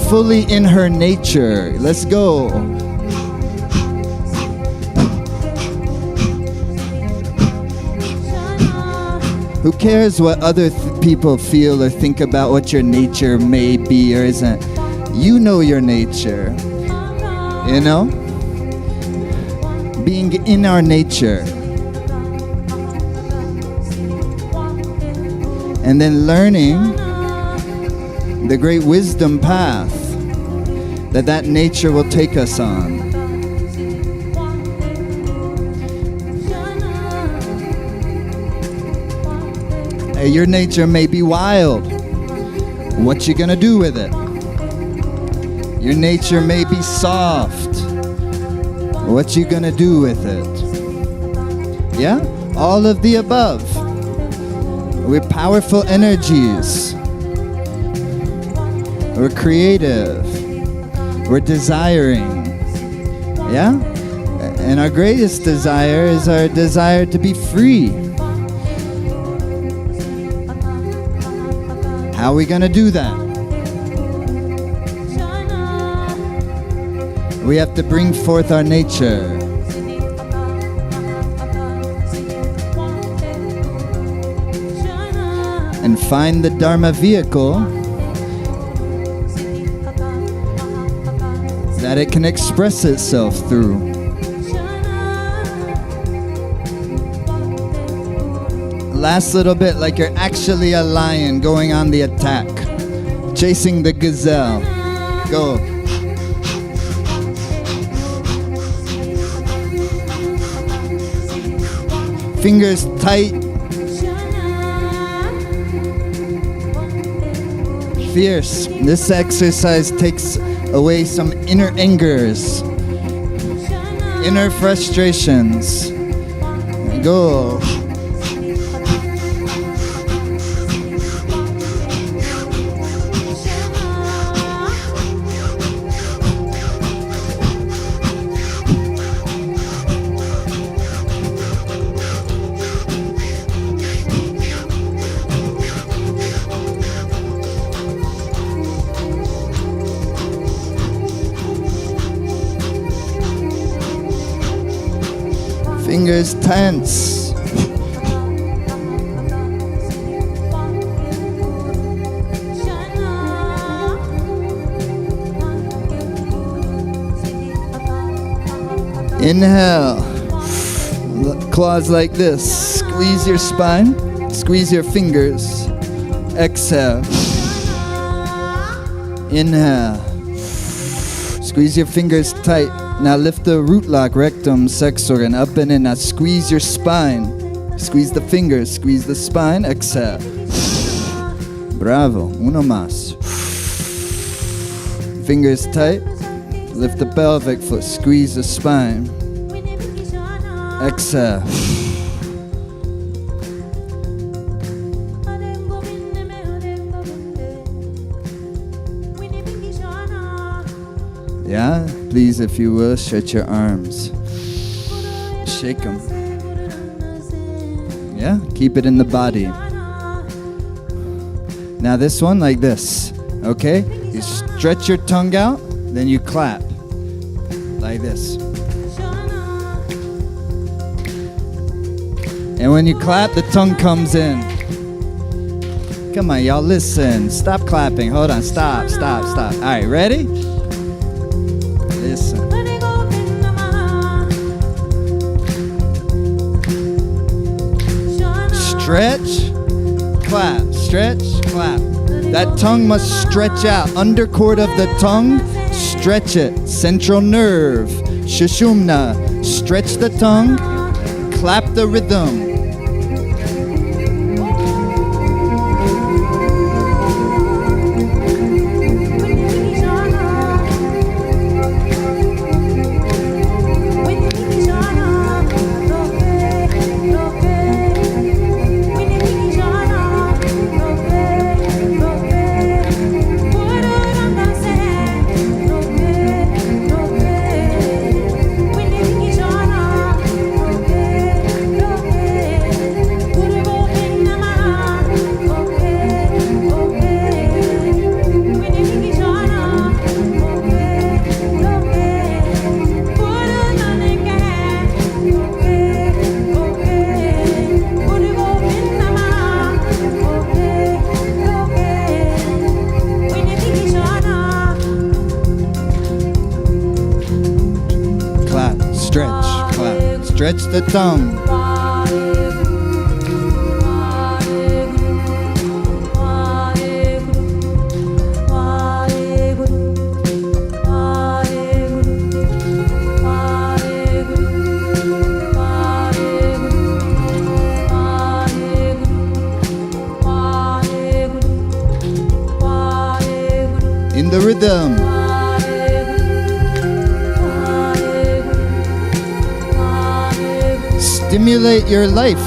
fully in her nature. Let's go. Who cares what other people feel or think about what your nature may be or isn't? You know your nature, you know? Being in our nature. And then learning the great wisdom path that nature will take us on. Hey, your nature may be wild. What you gonna do with it? Your nature may be soft. What you gonna do with it? Yeah? All of the above. We're powerful energies. We're creative. We're desiring. Yeah? And our greatest desire is our desire to be free. How are we going to do that? We have to bring forth our nature. And find the Dharma vehicle that it can express itself through. Last little bit, like you're actually a lion going on the attack, chasing the gazelle. Go. Fingers tight. Fierce. This exercise takes away some inner angers, inner frustrations. Go. Fingers tense. Inhale. Claws like this. Squeeze your spine. Squeeze your fingers. Exhale. Inhale. Squeeze your fingers tight. Now lift the root lock, rectum, sex organ, up and in. Now squeeze your spine. Squeeze the fingers, squeeze the spine, exhale. Bravo, uno más. Fingers tight. Lift the pelvic foot, squeeze the spine. Exhale. Yeah, please, if you will, stretch your arms. Shake them. Yeah, keep it in the body. Now this one like this, okay? You stretch your tongue out, then you clap. Like this. And when you clap, the tongue comes in. Come on, y'all, listen. Stop clapping. Hold on, stop. All right, ready? Listen. Stretch, clap, stretch, clap. That tongue must stretch out. Undercord of the tongue, stretch it. Central nerve, Shushumna. Stretch the tongue, clap the rhythm. Stretch the tongue. In the rhythm. Stimulate your life,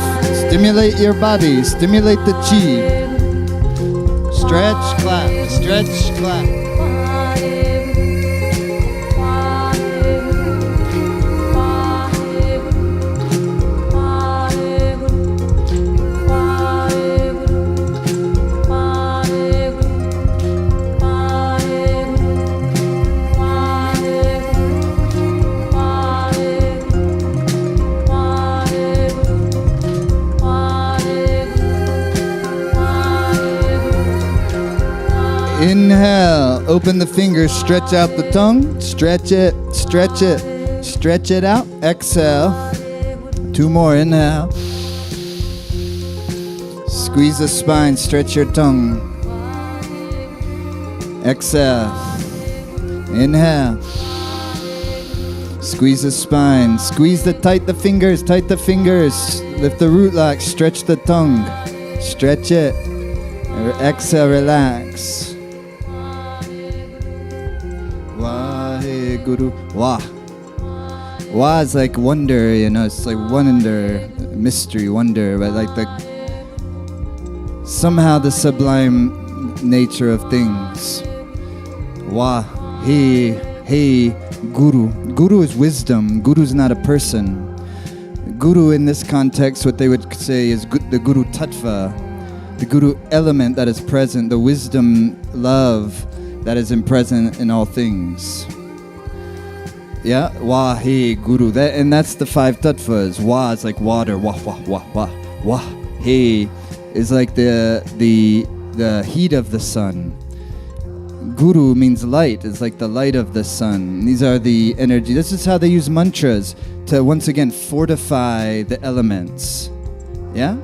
stimulate your body, stimulate the chi. Stretch, clap, stretch, clap. Inhale, open the fingers, stretch out the tongue, stretch it, stretch it, stretch it out. Exhale, 2 more, inhale. Squeeze the spine, stretch your tongue. Exhale, inhale. Squeeze the spine, squeeze tight the fingers, lift the root lock, stretch the tongue, stretch it. Exhale, relax. Waheguru. Wah. Wah is like wonder, it's like wonder, mystery, wonder, but like somehow the sublime nature of things. Wah. Hey, Guru. Guru is wisdom. Guru is not a person. Guru in this context, what they would say is the Guru Tattva, the Guru element that is present, the wisdom, love that is present in all things. Yeah, Wa, He, Guru. That's the 5 tattvas. Wa is like water. Wah, wah, wah, wah. Wah. He is like the heat of the sun. Guru means light. It's like the light of the sun. These are the energy. This is how they use mantras to once again fortify the elements. Yeah?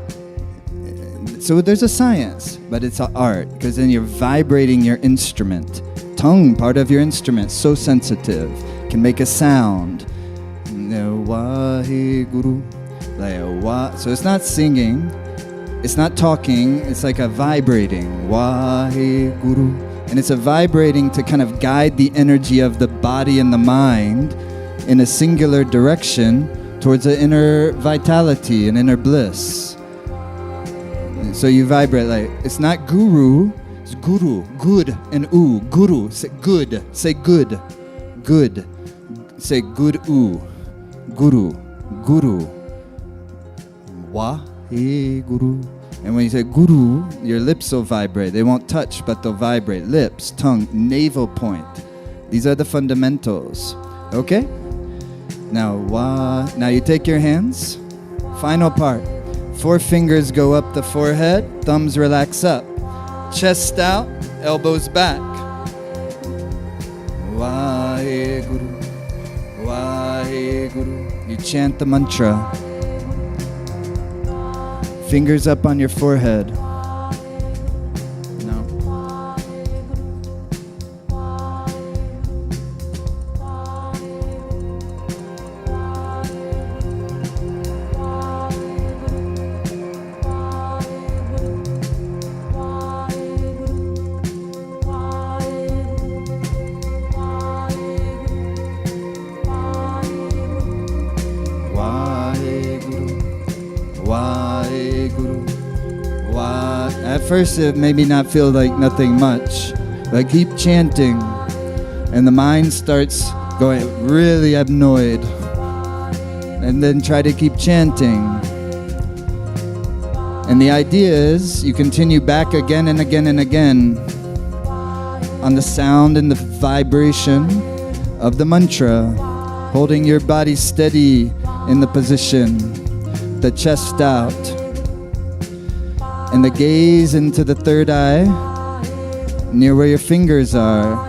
So there's a science, but it's an art, because then you're vibrating your instrument. Tongue, part of your instrument, so sensitive, can make a sound. So it's not singing, it's not talking, it's like a vibrating. And it's a vibrating to kind of guide the energy of the body and the mind in a singular direction towards an inner vitality, an inner bliss. So you vibrate like, it's not guru, it's guru, good and oo, guru, say good, good, say good oo, guru, wa, he, guru. And when you say guru, your lips will vibrate. They won't touch, but they'll vibrate. Lips, tongue, navel point. These are the fundamentals. Okay? Now, wa. Now you take your hands. Final part. 4 fingers go up the forehead. Thumbs relax up. Chest out. Elbows back. Vaheguru. Vaheguru. You chant the mantra. Fingers up on your forehead. No. At first it maybe not feel like nothing much, but keep chanting and the mind starts going really annoyed, and then try to keep chanting. And the idea is you continue back again and again and again on the sound and the vibration of the mantra, holding your body steady in the position, the chest out, and the gaze into the third eye, near where your fingers are.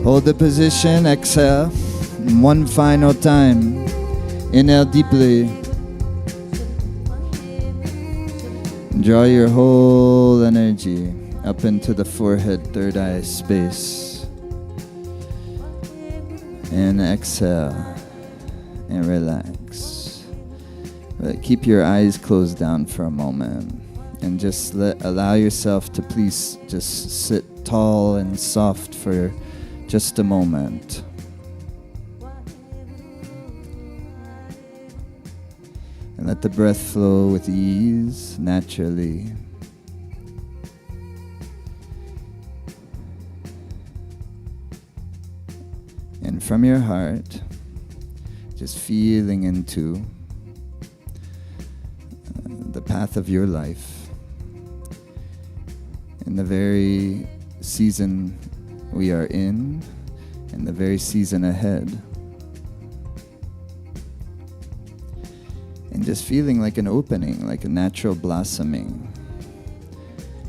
Hold the position, exhale. One final time. Inhale deeply. Draw your whole energy up into the forehead, third eye space. And exhale and relax. But keep your eyes closed down for a moment and just allow yourself to please just sit tall and soft for just a moment. And let the breath flow with ease, naturally. And from your heart, just feeling into the path of your life in the very season we are in and the very season ahead. And just feeling like an opening, like a natural blossoming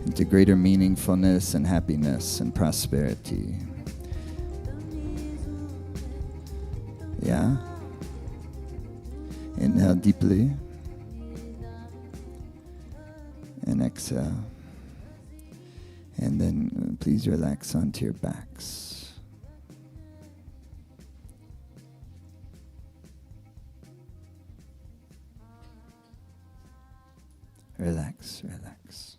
into greater meaningfulness and happiness and prosperity. Yeah? Inhale deeply. And exhale. And then please relax onto your backs. Relax, relax.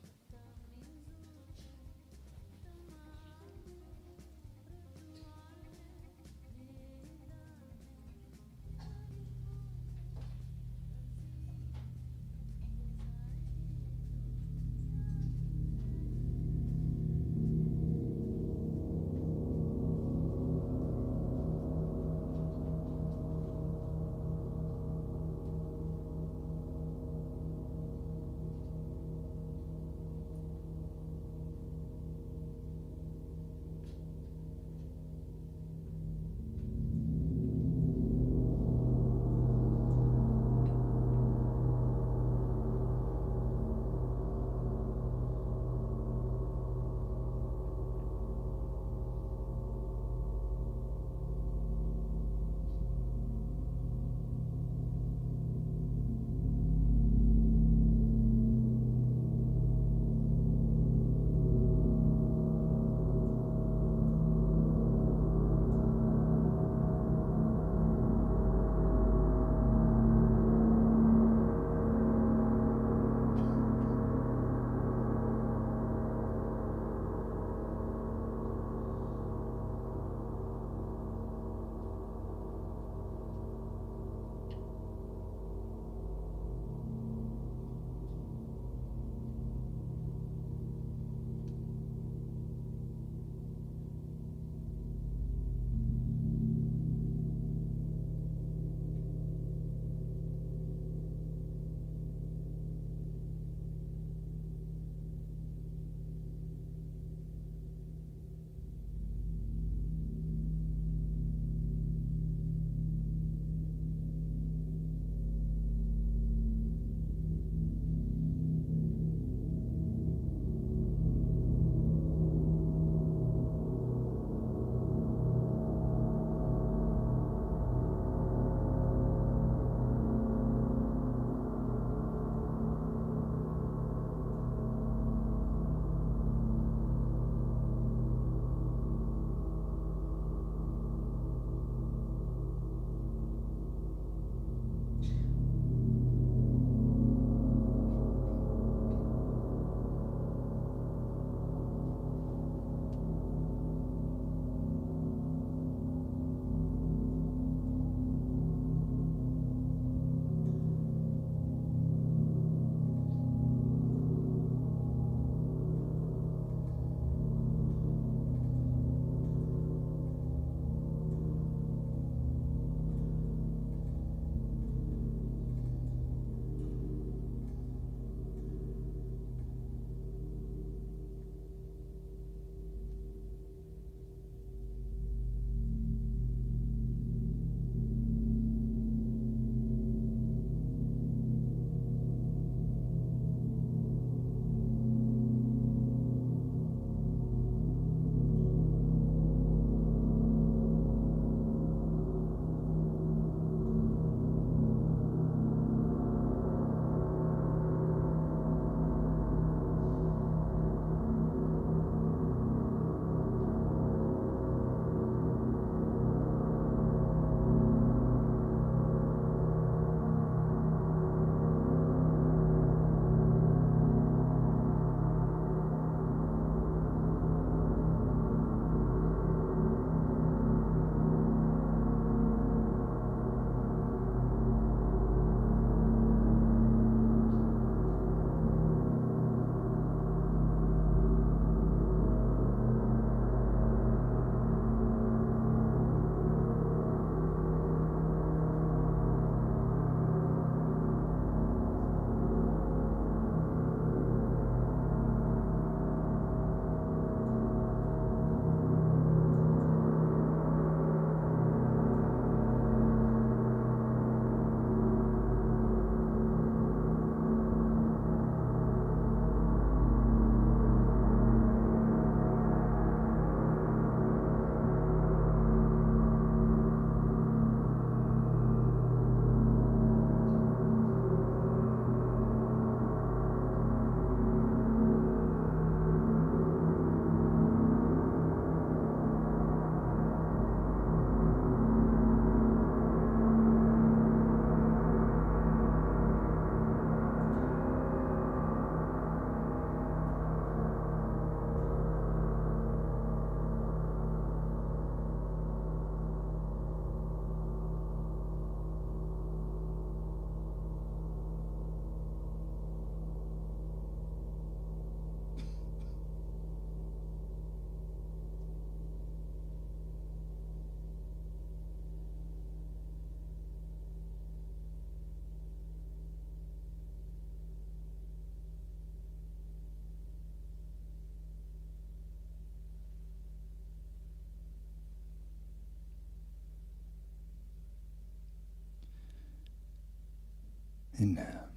Inhale.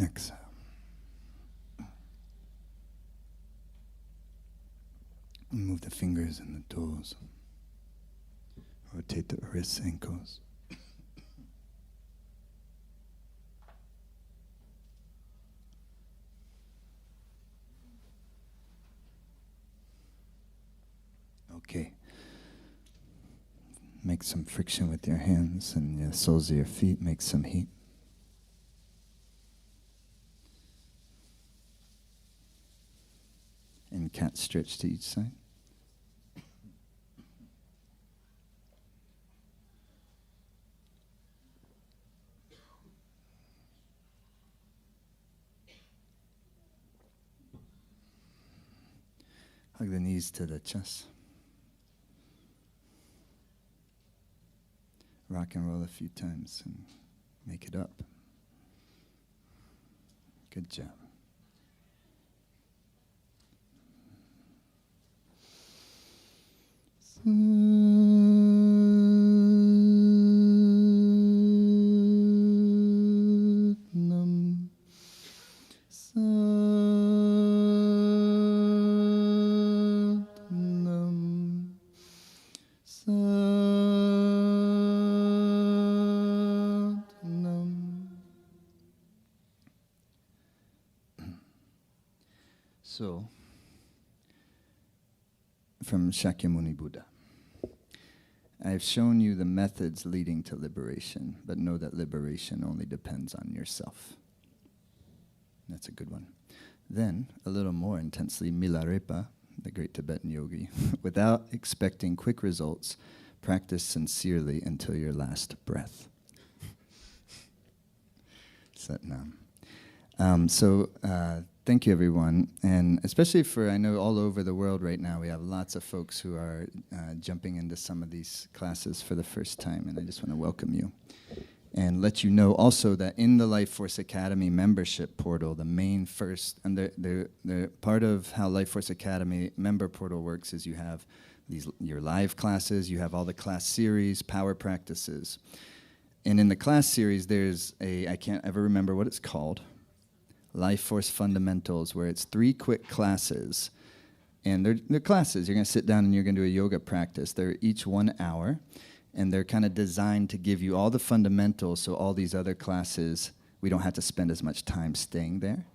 Exhale. Move the fingers and the toes. Rotate the wrists, ankles. Okay. Make some friction with your hands and the soles of your feet. Make some heat. And cat stretch to each side. Hug the knees to the chest. Rock and roll a few times and make it up. Good job. Satnam, Satnam, Satnam. So, from Shakyamuni Buddha. I have shown you the methods leading to liberation, but know that liberation only depends on yourself. That's a good one. Then, a little more intensely, Milarepa, the great Tibetan yogi, without expecting quick results, practice sincerely until your last breath. Satnam. Thank you, everyone, and especially for, I know all over the world right now, we have lots of folks who are jumping into some of these classes for the first time, and I just want to welcome you. And let you know also that in the Life Force Academy membership portal, the main first, and the part of how Life Force Academy member portal works is you have your live classes, you have all the class series, power practices. And in the class series, there's I can't ever remember what it's called, Life Force Fundamentals, where it's 3 quick classes. And they're classes. You're going to sit down and you're going to do a yoga practice. They're each 1 hour, and they're kind of designed to give you all the fundamentals, so all these other classes, we don't have to spend as much time staying there.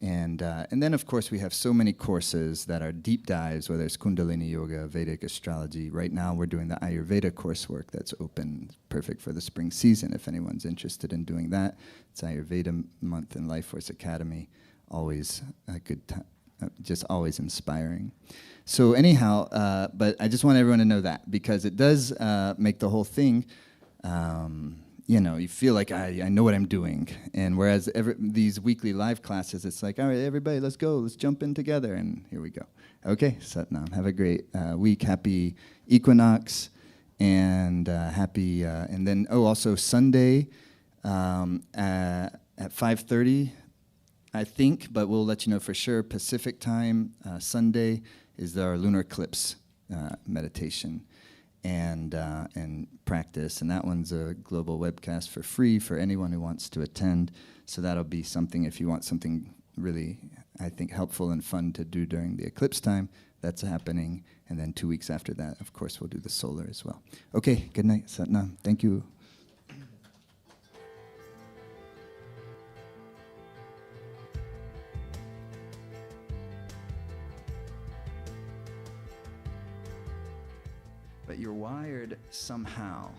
And then, of course, we have so many courses that are deep dives, whether it's Kundalini Yoga, Vedic astrology. Right now, we're doing the Ayurveda coursework that's open, perfect for the spring season. If anyone's interested in doing that, it's Ayurveda month in Life Force Academy. Always a good time, just always inspiring. So anyhow, but I just want everyone to know that, because it does make the whole thing, you feel like I know what I'm doing. And whereas these weekly live classes, it's like, all right, everybody, let's go. Let's jump in together. And here we go. Okay, Satnam. Have a great week. Happy Equinox. And happy, and then, also Sunday at 5:30, I think, but we'll let you know for sure. Pacific time, Sunday is our lunar eclipse meditation and practice, and that one's a global webcast for free for anyone who wants to attend. So that'll be something, if you want something really, I think, helpful and fun to do during the eclipse time, that's happening. And then 2 weeks after that, of course, we'll do the solar as well. Okay, good night, Satnam. Thank you. But you're wired somehow.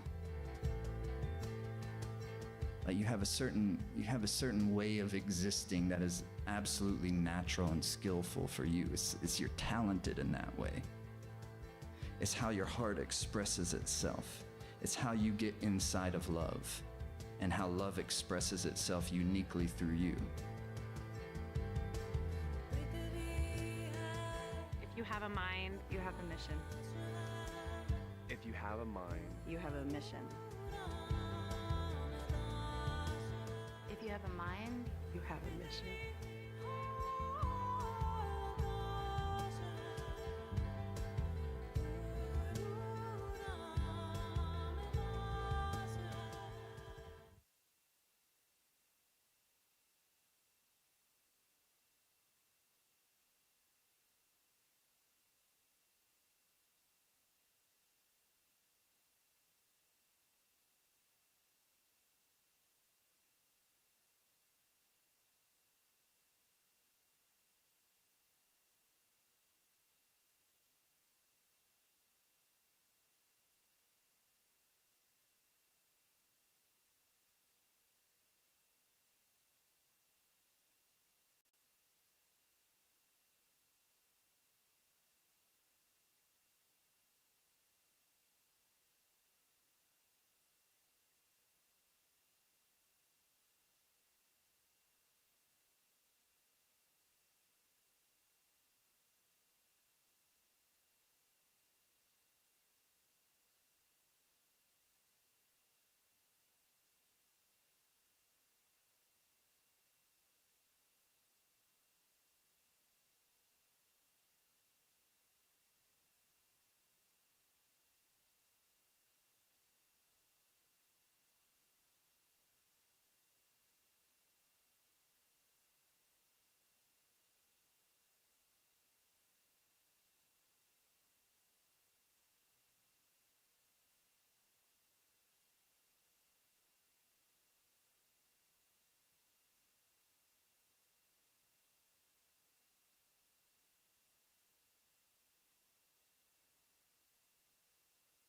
Like you have a certain way of existing that is absolutely natural and skillful for you. It's you're talented in that way. It's how your heart expresses itself. It's how you get inside of love, and how love expresses itself uniquely through you. If you have a mind, you have a mission. If you have a mind, You have a mission. If you have a mind, you have a mission.